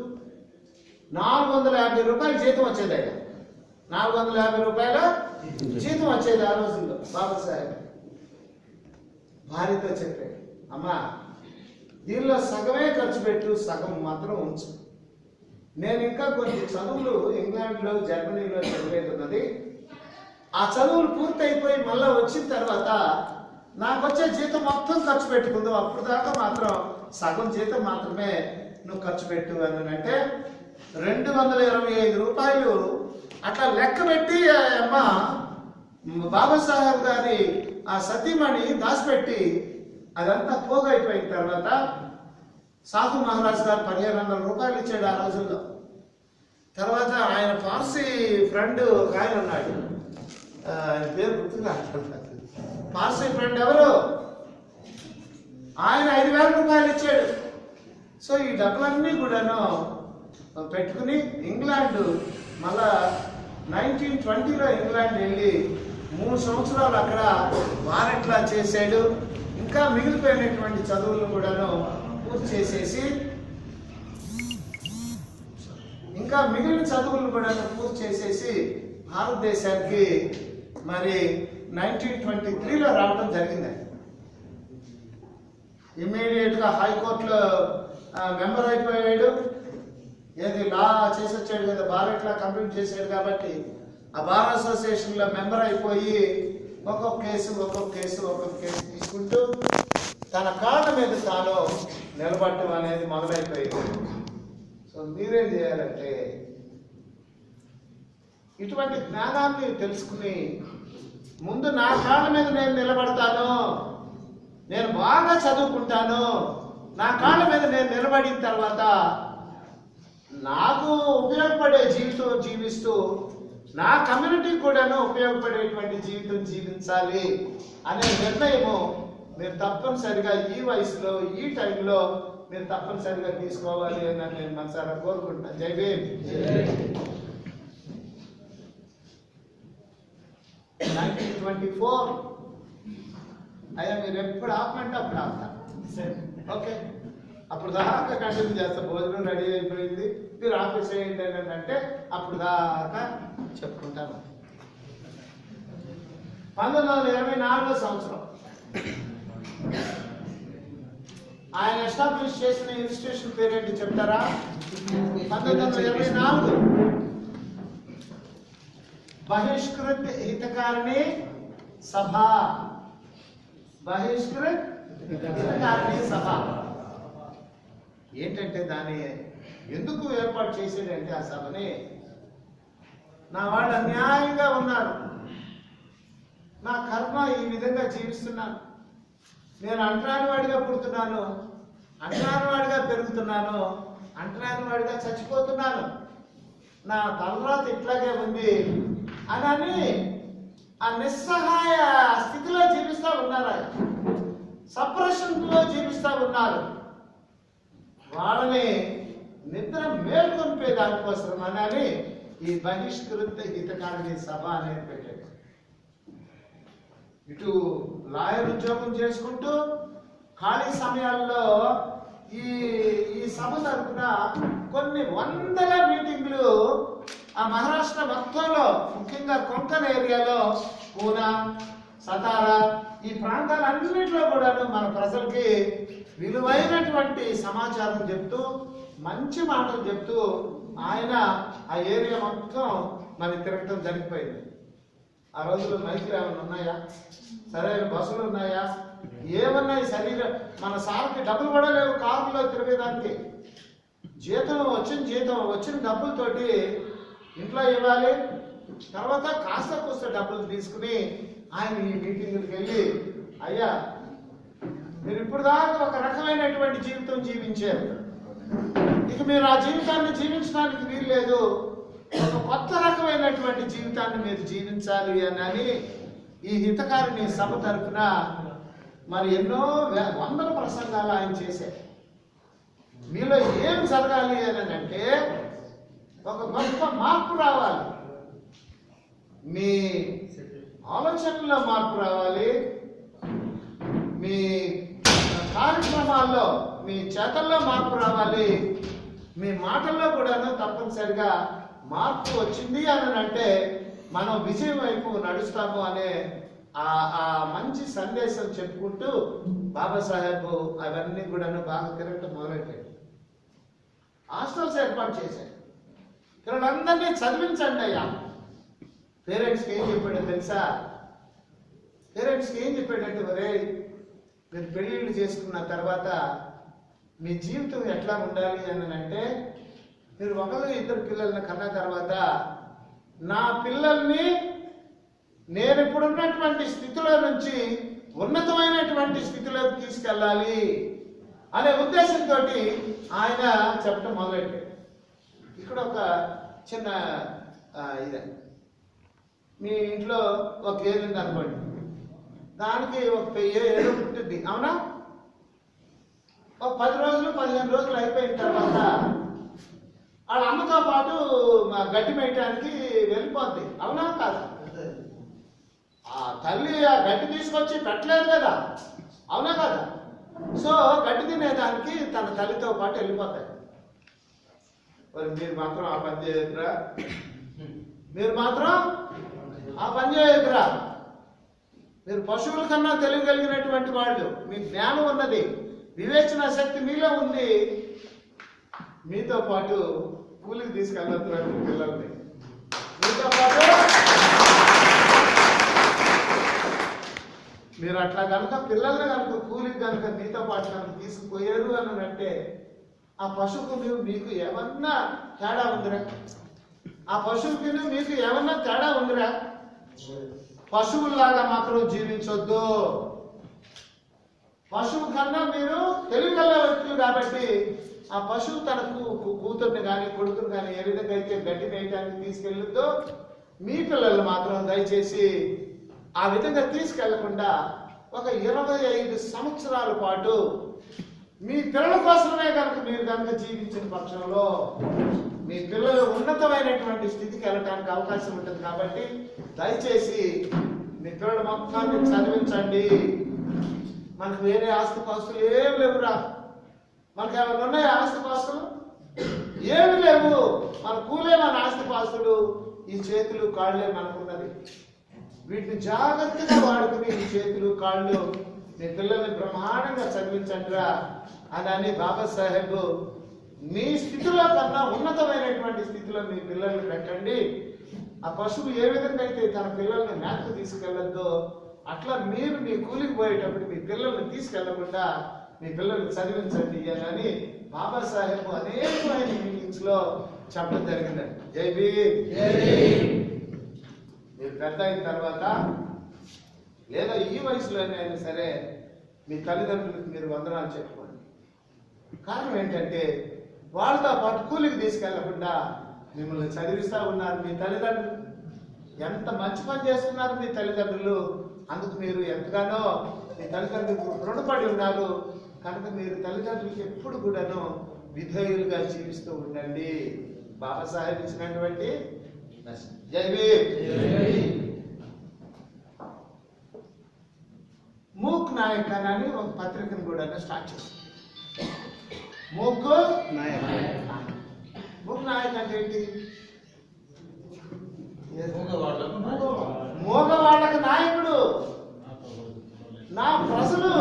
450 రూపాయలు జీతం వచ్చేది. ఆయన 450 రూపాయల జీతం వచ్చేది ఆ రోజుల్లో. బాబాసాహెబ్ భార్యతో చెప్పాడు, అమ్మా దీనిలో సగమే ఖర్చు పెట్టు, సగం మాత్రం ఉంచు. నేను ఇంకా కొన్ని చదువులు ఇంగ్లాండ్లో, జర్మనీలో చదివేది ఉన్నది. ఆ చదువులు పూర్తయిపోయి మళ్ళీ వచ్చిన తర్వాత నాకు వచ్చే జీతం మొత్తం ఖర్చు పెట్టుకుందు, అప్పుడు దాకా మాత్రం సగం జీతం మాత్రమే నువ్వు ఖర్చు పెట్టు అని అంటే 225 రూపాయలు అట్లా లెక్క పెట్టి అమ్మ బాబాసాహెబ్ గారి ఆ సతీమణి దాచిపెట్టి అదంతా పోగైపోయిన తర్వాత సాహు మహారాజ్ గారు 1500 రూపాయలు ఇచ్చాడు ఆ రోజుల్లో. తర్వాత ఆయన పార్సీ ఫ్రెండ్ ఆయన ఉన్నాడు, ఆయన పేరు గుర్తుగా, పార్సీ ఫ్రెండ్ ఎవరు, ఆయన 5000 రూపాయలు ఇచ్చాడు. సో ఈ డబ్బులన్నీ కూడాను పెట్టుకుని ఇంగ్లాండ్ మళ్ళా 1920లో ఇంగ్లాండ్ వెళ్ళి 3 సంవత్సరాలు అక్కడ వారెట్లా చేశాడు. ఇంకా మిగిలిపోయినటువంటి చదువులను కూడాను పూర్తి చేసేసి భారతదేశానికి మరి 1923లో రావడం జరిగింది. ఇమ్మీడియట్గా హైకోర్టులో మెంబర్ అయిపోయాడు. ఏది లా చేసి వచ్చాడు కదా, బార్ ఎట్లా కంప్లీట్ చేశాడు కాబట్టి ఆ బార్ అసోసియేషన్లో మెంబర్ అయిపోయి ఒక్కొక్క కేసు తీసుకుంటూ తన కాళ్ళ మీద తాను నిలబడటం అనేది మొదలైపోయింది. సో మీరేం చేయాలంటే ఇటువంటి జ్ఞానాన్ని తెలుసుకుని ముందు నా కాళ్ళ మీద నేను నిలబడతాను, నేను బాగా చదువుకుంటాను, నా కాళ్ళ మీద నేను నిలబడిన తర్వాత నాకు ఉపయోగపడే జీవితం జీవిస్తూ నా కమ్యూనిటీకి కూడాను ఉపయోగపడేటువంటి జీవితం జీవించాలి అనే నిర్ణయము మీరు తప్పనిసరిగా ఈ వయసులో, ఈ టైంలో మీరు తప్పనిసరిగా తీసుకోవాలి అని నేను మనసారా కోరుకుంటున్నాను. జై భీమ్. 1924 అయ్యా మీరు ఎప్పుడు ఆపమంటే అప్పుడు ఆపుతా. ఓకే, అప్పుడు దాకా కంటిన్యూ చేస్తా. భోజనం రెడీ అయిపోయింది, మీరు ఆపేసేయండి అని అంటే అప్పుడు దాకా చెప్పుకుంటాను. 1924 సంవత్సరం ఆయన ఎస్టాబ్లిష్ చేసిన ఇన్స్టిట్యూషన్ పేరేంటి చెప్తారా? 1924 బహిష్కృత్ హితకారిణి సభ. బహిష్కృత్ హితకారిణి సభ ఏంటంటే దాని ఎందుకు ఏర్పాటు చేసేదంటే ఆ సభని, నా వాళ్ళు అన్యాయంగా ఉన్నారు, నా కర్మ ఈ విధంగా జీవిస్తున్నాను, నేను అంటరాని వాడిగా పుడుతున్నాను, అంటరాని వాడిగా పెరుగుతున్నాను, అంటరాని వాడిగా చచ్చిపోతున్నాను, నా తలరాత ఇట్లాగే ఉంది అని ఆ నిస్సహాయ స్థితిలో జీవిస్తూ ఉన్నారు, సప్రెషన్లో జీవిస్తూ ఉన్నారు. వాళ్ళని నిద్ర మేల్కొనిపే దానికోసం అని ఈ బహిష్కృత హితకారిణి సభ అనేది పెట్టాడు. ఇటు లాయర్ ఉద్యోగం చేసుకుంటూ ఖాళీ సమయాల్లో ఈ సభ తరపున కొన్ని వందల మీటింగ్లు ఆ మహారాష్ట్ర మొత్తంలో, ముఖ్యంగా కొంకన్ ఏరియాలో, పూనా, సతారా ఈ ప్రాంతాలన్నింటిలో కూడాను మన ప్రజలకి విలువైనటువంటి సమాచారం చెప్తూ, మంచి మాటలు చెప్తూ ఆయన ఆ ఏరియా మొత్తం మరి తిరగటం జరిగిపోయింది. ఆ రోజుల్లో మైకులు ఏమైనా ఉన్నాయా, సరైన బస్సులు ఉన్నాయా, ఏమన్నాయి సరిగా? మన సార్కి డబ్బులు కూడా లేవు కారులో తిరిగేదానికి. వచ్చిన డబ్బులతోటి ఇంట్లో ఇవ్వాలి, తర్వాత కాస్త కూస్త డబ్బులు తీసుకుని ఆయన ఈ మీటింగ్కి వెళ్ళి, అయ్యా మీరు ఇప్పుడు దాకా ఒక రకమైనటువంటి జీవితం జీవించారు, ఇక మీరు ఆ జీవితాన్ని జీవించడానికి వీలు లేదు, ఒక కొత్త రకమైనటువంటి జీవితాన్ని మీరు జీవించాలి అని ఈ హితకారిణి సభ తరఫున మరి ఎన్నో వందల ప్రసంగాలు ఆయన చేశారు. మీలో ఏం జరగాలి అని అంటే ఒక గొప్ప మార్పు రావాలి, మీ ఆలోచనల్లో మార్పు రావాలి, మీ కార్యక్రమాల్లో, మీ చేతల్లో మార్పు రావాలి, మీ మాటల్లో కూడాను తప్పనిసరిగా మార్పు వచ్చింది అని అంటే మనం విజయం వైపు నడుస్తాము అనే ఆ మంచి సందేశం చెప్పుకుంటూ బాబాసాహెబ్ అవన్నీ కూడాను బాగా తిరగటం మొదలెట్టాడు. హాస్టల్స్ ఏర్పాటు చేశాడు. పిల్లలందరినీ చదివించండి అయ్యా. పేరెంట్స్కి ఏం చెప్పాడో తెలుసా? పేరెంట్స్కి ఏం చెప్పాడంటే, ఒరే మీరు పెళ్ళిళ్ళు చేసుకున్న తర్వాత మీ జీవితం ఎట్లా ఉండాలి అని అంటే, మీరు ఒకరు ఇద్దరు పిల్లల్ని కన్న తర్వాత నా పిల్లల్ని నేను ఇప్పుడున్నటువంటి స్థితిలో నుంచి ఉన్నతమైనటువంటి స్థితిలోకి తీసుకెళ్ళాలి అనే ఉద్దేశంతో ఆయన చెప్పడం మొదలెట్టాడు. ఇక్కడ ఒక చిన్న ఇదే, మీ ఇంట్లో ఒక ఏది ఉంది అనుకోండి, దానికి ఒక ఏదో పుట్టింది, అవునా? ఒక 10 రోజులు 15 రోజులు అయిపోయిన తర్వాత వాళ్ళ అమ్మతో పాటు గడ్డి మేయటానికి వెళ్ళిపోద్ది, అవునా కాదా? ఆ తల్లి ఆ గడ్డి తీసుకొచ్చి పెట్టలేదు కదా, అవునా కదా? సో గడ్డి తినేదానికి తన తల్లితో పాటు వెళ్ళిపోతాయి. మరి మీరు మాత్రం ఆ పని చేయదురా, మీరు మాత్రం ఆ పని చేయదురా. మీరు పశువుల కన్నా తెలియగలిగినటువంటి వాళ్ళు, మీ జ్ఞానం ఉన్నది, వివేచన శక్తి మీలో ఉంది, మీతో పాటు కూలికి తీసుకెళ్ళొద్దురా పిల్లల్ని. మీతో పాటు మీరు అట్లా కనుక పిల్లల్ని కనుక కూలికి కనుక మీతో పాటు కనుక తీసుకుపోయారు అని అంటే ఆ పశువుకు మీకు ఏమన్నా తేడా ఉందిరా? ఆ పశువుకి మీకు ఏమన్నా తేడా ఉందిరా? పశువుల్లాగా మాత్రం జీవించొద్దు. పశువు కన్నా మీరు తెలివిగల వ్యక్తులు కాబట్టి ఆ పశువు తన కూతుర్ని కానీ కొడుకుని కానీ ఏ విధంగా అయితే గడ్డి మేయటానికి తీసుకెళ్ళొద్దో, మీ పిల్లలు మాత్రం దయచేసి ఆ విధంగా తీసుకెళ్లకుండా ఒక 25 సంవత్సరాల పాటు మీ పిల్లల కోసమే కనుక మీరు కనుక జీవించిన పక్షంలో మీ పిల్లలు ఉన్నతమైనటువంటి స్థితికి వెళ్ళటానికి అవకాశం ఉంటుంది. కాబట్టి దయచేసి మీ పిల్లల మొత్తాన్ని చదివించండి. మనకు వేరే ఆస్తిపాస్తులు ఏమి లేవురా. మనకు ఏమైనా ఉన్నాయా ఆస్తిపాస్తులు? ఏమి లేవు. మన కూలే మన ఆస్తిపాస్తులు, ఈ చేతులు కాళ్ళే మనకున్నది. వీటిని జాగ్రత్తగా వాడుకుని ఈ చేతులు కాళ్ళు మీ పిల్లల్ని బ్రహ్మాండంగా చదివించండిరా అని బాబాసాహెబ్ మీ స్థితిలో కన్నా ఉన్నతమైనటువంటి స్థితిలో మీ పిల్లల్ని పెట్టండి. ఆ పశువు ఏ విధంగా అయితే తన పిల్లల్ని మేతకు తీసుకెళ్లొద్దో అట్లా మీరు మీ కూలికి పోయేటప్పుడు మీ పిల్లల్ని తీసుకెళ్లకుండా మీ పిల్లలకు చదివించండి అని బాబాసాహెబ్ అనేకమైన మీటింగ్స్ లో చెప్పడం జరిగిందండి. జై భీమ్. మీరు పెద్ద అయిన తర్వాత లేదా ఈ వయసులోనే అయినా సరే మీ తల్లిదండ్రులకు మీరు వందనాలు చెప్పుకోండి. కారణం ఏంటంటే వాళ్ళతో పాటు కూలికి తీసుకెళ్లకుండా మిమ్మల్ని చదివిస్తూ ఉన్నారు మీ తల్లిదండ్రులు. ఎంత మంచి పని చేస్తున్నారు మీ తల్లిదండ్రులు, అందుకు మీరు ఎంతగానో మీ తల్లిదండ్రులకు రుణపడి ఉన్నారు. కనుక మీరు తల్లిదండ్రులకి ఎప్పుడు కూడాను విధేయులుగా జీవిస్తూ ఉండండి. బాబాసాహెబ్ ఇచ్చినటువంటి జై భీమ్. మూక్ నాయక్ అని ఒక పత్రికను కూడా స్టార్ట్ చేస్తుంది. మూక్ నాయక్ అంటే ఏంటి? మూగవాళ్ళకు నాయకుడు. నా ప్రజలు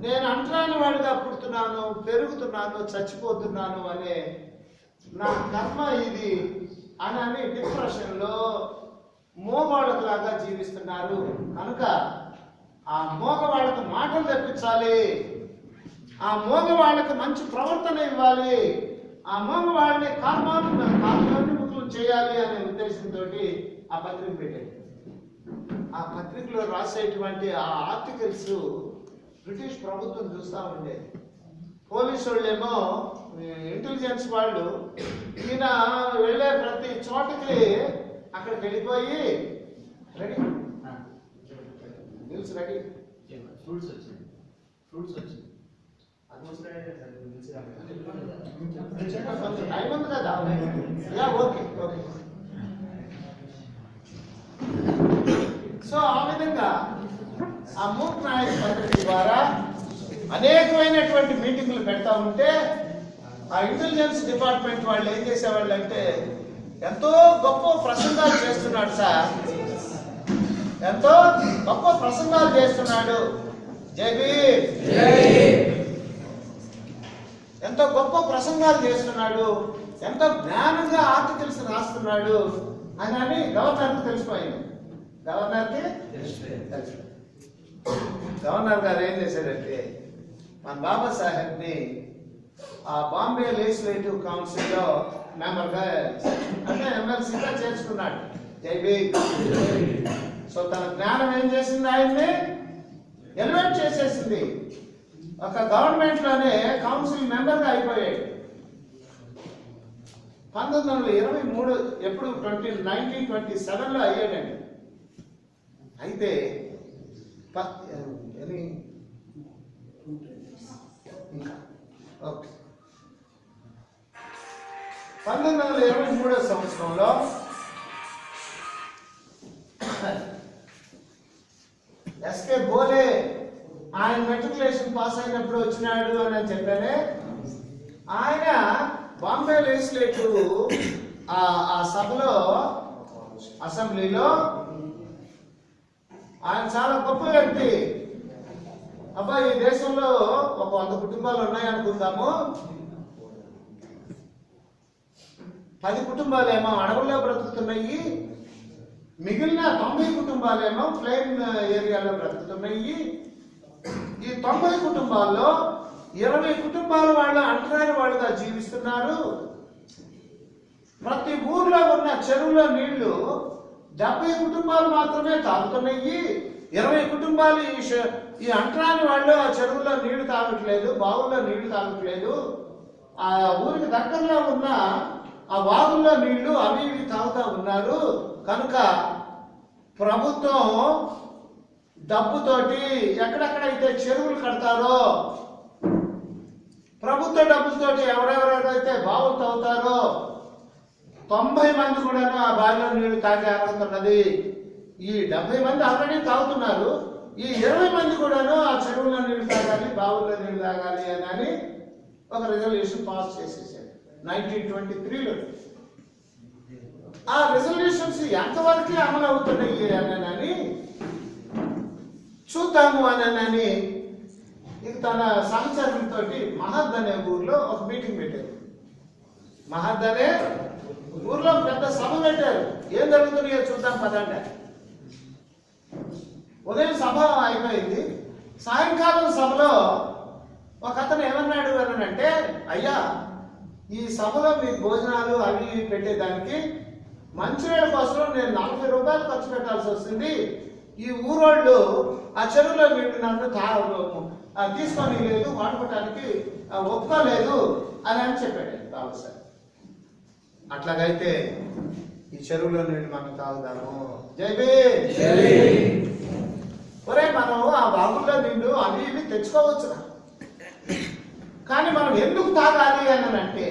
నేను అంటరాని వాడిగా పుడుతున్నాను, పెరుగుతున్నాను, చచ్చిపోతున్నాను అనే నా కర్మ ఇది అని డిప్రెషన్లో మోగవాళ్ళకు లాగా జీవిస్తున్నారు. కనుక ఆ మోగవాళ్ళకు మాటలు తెప్పించాలి, ఆ మోగవాళ్ళకి మంచి ప్రవర్తన ఇవ్వాలి, ఆ మోగవాళ్ళని కార్యోన్ముఖులు చేయాలి అనే ఉద్దేశంతో ఆ పత్రిక పెట్టాడు. ఆ పత్రికలో రాసేటువంటి ఆ ఆర్టికల్స్ బ్రిటిష్ ప్రభుత్వం చూస్తూ ఉండేది. పోలీసు వాళ్ళేమో ఇంటెలిజెన్స్ వాళ్ళు ఈయన వెళ్ళే ప్రతి చోటకి అక్కడికి వెళ్ళిపోయి రెడీ న్యూస్ రెడీ ఫ్రూట్స్ వచ్చింది టైం ఉంది కదా. Okay okay. సో ఆ విధంగా ఆ మూక్ నాయక్ పద్ధతి ద్వారా అనేకమైనటువంటి మీటింగ్లు పెడతా ఉంటే ఆ ఇంటెలిజెన్స్ డిపార్ట్మెంట్ వాళ్ళు ఏం చేసేవాళ్ళు అంటే ఎంతో గొప్ప ప్రసంగాలు చేస్తున్నాడు సార్, ఎంతో గొప్ప ప్రసంగాలు చేస్తున్నాడు, జై భీమ్, ఎంతో గొప్ప ప్రసంగాలు చేస్తున్నాడు, ఎంతో జ్ఞానంగా ఆర్టికల్స్ రాస్తున్నాడు అని గవర్నర్కి తెలిసిపోయింది. గవర్నర్కి తెలిసిపోయింది. గవర్నర్ గారు ఏం చేశారంటే మన బాబాసాహెబ్ని ఆ బాంబే లెజిస్లేటివ్ కౌన్సిల్లో మెంబర్గా అంటే ఎమ్మెల్సీగా చేర్చుకున్నాడు. జై భీమ్. సో తన జ్ఞానం ఏం చేసింది, ఆయన్ని ఎలివేట్ చేసేసింది. ఒక గవర్నమెంట్ లోనే కౌన్సిల్ మెంబర్ గా అయిపోయాడు. 1923 ఎప్పుడు 1927లో అయ్యాడండి. అయితే ఓకే 1923 సంవత్సరంలో ఎస్కే బోలే ఆయన మెట్రికులేషన్ పాస్ అయినప్పుడు వచ్చినాడు అని చెప్పానే, ఆయన బాంబే లెజిస్లేటివ్ ఆ సభలో అసెంబ్లీలో ఆయన చాలా గొప్ప వ్యక్తి. అబ్బా ఈ దేశంలో ఒక 100 కుటుంబాలు ఉన్నాయనుకుందాము, 10 కుటుంబాలేమో అడవుల్లో బ్రతుకుతున్నాయి, మిగిలిన 90 కుటుంబాలేమో ప్లెయిన్ ఏరియాలో బ్రతుకుతున్నాయి. ఈ 90 కుటుంబాల్లో 20 కుటుంబాల వాళ్ళు అంటరాని వాళ్ళుగా జీవిస్తున్నారు. ప్రతి ఊర్లో ఉన్న చెరువులో నీళ్లు 70 కుటుంబాలు మాత్రమే తాగుతున్నాయి, 20 కుటుంబాలు ఈ అంటరాని వాళ్ళు ఆ చెరువులో నీళ్లు తాగట్లేదు, బావుల్లో నీళ్లు తాగట్లేదు. ఆ ఊరికి దగ్గరలో ఉన్న ఆ వాగుల్లో నీళ్లు అవి ఇవి తాగుతూ ఉన్నారు. కనుక ప్రభుత్వం డబ్బుతోటి ఎక్కడెక్కడైతే చెరువులు కడతారో, ప్రభుత్వ డబ్బులతోటి ఎవరెవరైతే బావులు తవ్వుతారో 90 మంది కూడా ఆ బావిలో నీళ్లు తాగే అర్హత ఉన్నది. ఈ 70 మంది ఆల్రెడీ తాగుతున్నారు, ఈ 20 మంది కూడాను ఆ చెరువులో నీళ్లు తాగాలి, బావుల్లో నీళ్లు తాగాలి అని ఒక రిజల్యూషన్ పాస్ చేసేసారు 1923లో. ఆ రిజల్యూషన్స్ ఎంతవరకు అమలు అవుతున్నాయి అని చూద్దాము అని ఇక తన సహచరులతో మహద్ అనే ఊర్లో ఒక మీటింగ్ పెట్టారు. మహద్ అనే ఊర్లో పెద్ద సభ పెట్టారు. ఏం జరుగుతున్నాయో చూద్దాం పదండి. ఉదయం సభ అయిపోయింది, సాయంకాలం సభలో ఒక అతను ఏమన్నాడు అంటే, అయ్యా ఈ సభలో మీ భోజనాలు అవి ఇవి పెట్టేదానికి మంచినీళ్ళ కోసం నేను 40 రూపాయలు ఖర్చు పెట్టాల్సి వస్తుంది. ఈ ఊరోళ్ళు ఆ చెరువులో వీళ్ళు నన్ను తీసుకొని లేదు, వాడుకోవటానికి ఒప్పుకోలేదు అని చెప్పాడు బాబాసాహెబ్. అట్లాగైతే ఈ చెరువులో నీళ్ళు మనం తాగుదాము. ఒరే, మనం ఆ బాగుల్లో నీళ్ళు అవి ఇవి తెచ్చుకోవచ్చు, కానీ మనం ఎందుకు తాగాలి అని అంటే,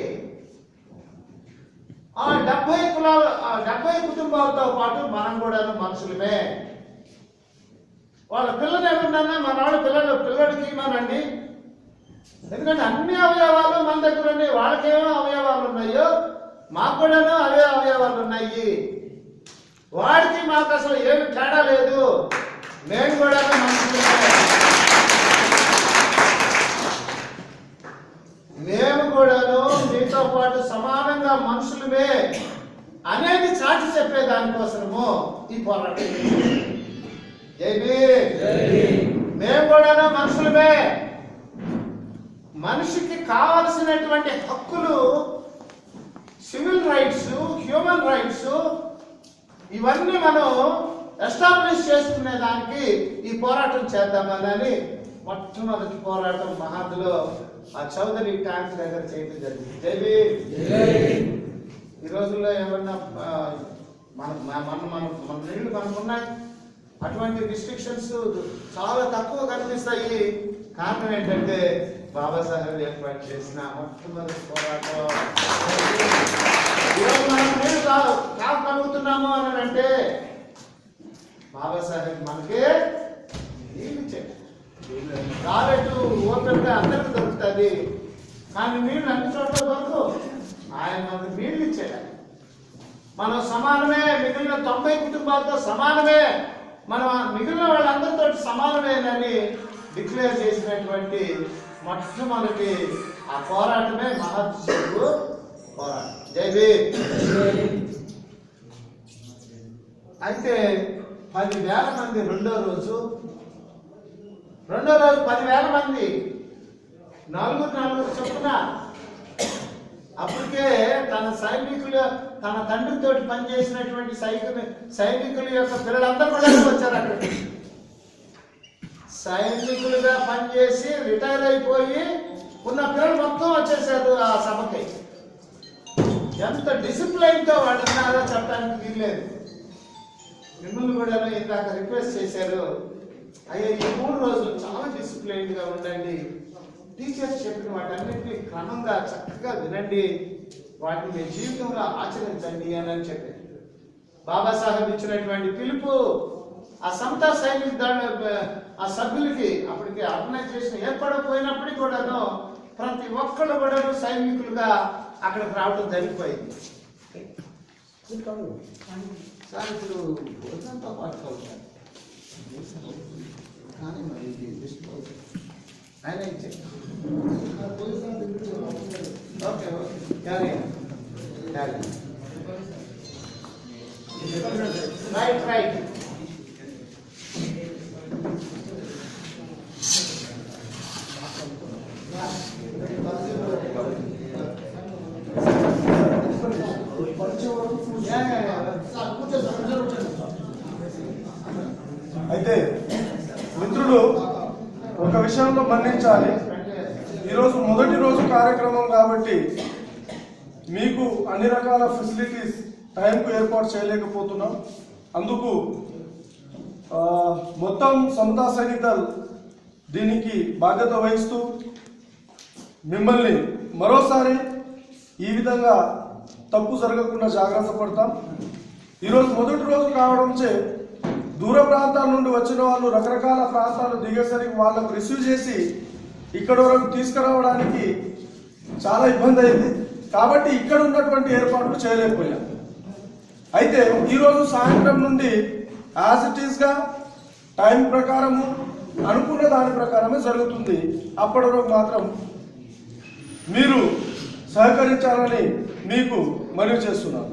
ఆ 70 కుటుంబాలతో పాటు మనం కూడా మనుషులమే. వాళ్ళ పిల్లలు ఏమన్నా మన వాళ్ళ పిల్లడికి ఇవ్వనండి, ఎందుకంటే అన్ని అవయవాలు మన దగ్గర ఉన్నాయి. వాళ్ళకేమో అవయవాలు ఉన్నాయో మాకు కూడాను అవే అవయవాలు ఉన్నాయి. వాడికి మాకు అసలు ఏమి తేడా లేదు, మేము కూడా మనుషులమే, మేము కూడాను మీతో పాటు సమానంగా మనుషులమే అనేది చాటి చెప్పే దానికోసము ఈ పోరాటం. మేము కూడాను మనుషులమే. మనిషికి కావలసినటువంటి హక్కులు, సివిల్ రైట్స్, హ్యూమన్ రైట్స్, ఇవన్నీ మనం ఎస్టాబ్లిష్ చేసుకునే దానికి ఈ పోరాటం చేద్దామని మొట్టమొదటి పోరాటం మహాద్లో ఆ చౌదరి ట్యాంక్ దగ్గర చేయడం జరిగింది. ఈ రోజుల్లో ఏమన్నా మన నీళ్లు మనకున్నాయి, అటువంటి రిస్ట్రిక్షన్స్ చాలా తక్కువ కనిపిస్తాయి. కారణం ఏంటంటే బాబాసాహెబ్ ఏర్పాటు చేసిన మొట్టమొదటి పోరాటం. ఈరోజు మనం నీళ్లు కలుగుతున్నాము అని అంటే బాబాసాహెబ్ మనకే నీళ్ళు ఇచ్చాడు. టాయిలెట్ ఓపెన్ గా అందరికి దొరుకుతుంది, కానీ నీళ్ళు అన్ని చోట్ల దొరకదు. ఆయన మనకు నీళ్ళు ఇచ్చాడు. మనం సమానమే, మిగిలిన 90 కుటుంబాలతో సమానమే, మనం మిగిలిన వాళ్ళందరితో సమానమేనని డిక్లేర్ చేసినటువంటి మొట్టమొదటి ఆ పోరాటమే మహత్సభ పోరాటం. అయితే 10,000 మంది రెండో రోజు 10,000 మంది, 4 చొప్పున. అప్పటికే తన తండ్రితో పనిచేసినటువంటి సైనికుల యొక్క పిల్లలందరూ కూడా వచ్చారు. అక్కడ సైనికులుగా పనిచేసి రిటైర్ అయిపోయి ఉన్న పిల్లలు మొత్తం వచ్చేసారు ఆ సభకి. ఎంత డిసిప్లైన్ తో వాళ్ళు ఉన్నారో చెప్పడానికి వీల్లేదు. మిమ్మల్ని కూడా ఇందాక రిక్వెస్ట్ చేశారు, అయ్యా ఈ 3 రోజులు చాలా డిసిప్లైన్ గా ఉండండి, టీచర్స్ చెప్పిన వాటన్నిటిని క్రమంగా చక్కగా వినండి, వాటిని మీ జీవితంలో ఆచరించండి అని చెప్పారు. బాబాసాహెబ్ ఇచ్చినటువంటి పిలుపు ఆ సమతా సైనిక ఆ సభ్యులకి అప్పటికి ఆర్గనైజేషన్ ఏర్పడకపోయినప్పటికీ కూడాను ప్రతి ఒక్కళ్ళు కూడా సైనికులుగా అక్కడికి రావడం జరిగిపోయింది. సార్ ఇప్పుడు భోజనంతో పాటు అవుతారు, కానీ మరి ఆయన ఇచ్చారు. Okay right. అయితే మిత్రులు ఒక విషయంలో మన్నించాలి, ఈరోజు మొదటి రోజు కార్యక్రమం కాబట్టి మీకు అన్ని రకాల ఫెసిలిటీస్ టైంకు ఏర్పాటు చేయలేకపోతున్నాం. అందుకు మొత్తం సమతా సైనిక్ దళ్ దీనికి బాధ్యత వహిస్తూ మిమ్మల్ని మరోసారి ఈ విధంగా తప్పు జరగకుండా జాగ్రత్త పడతాం. ఈరోజు మొదటి రోజు కావడంచే దూర ప్రాంతాల నుండి వచ్చిన వాళ్ళు రకరకాల ప్రాంతాలు దిగేసరికి వాళ్ళకు రిసీవ్ చేసి ఇక్కడ వరకు తీసుకురావడానికి చాలా ఇబ్బంది అయింది. కాబట్టి ఇక్కడ ఉన్నటువంటి ఏర్పాట్లు చేయలేకపోయాం. అయితే ఈరోజు సాయంత్రం నుండి యాజ్ ఇట్ ఈస్గా టైం ప్రకారము అనుకున్న దాని ప్రకారమే జరుగుతుంది. అప్పటి వరకు మాత్రం మీరు సహకరించాలని మీకు మనవి చేస్తున్నాను.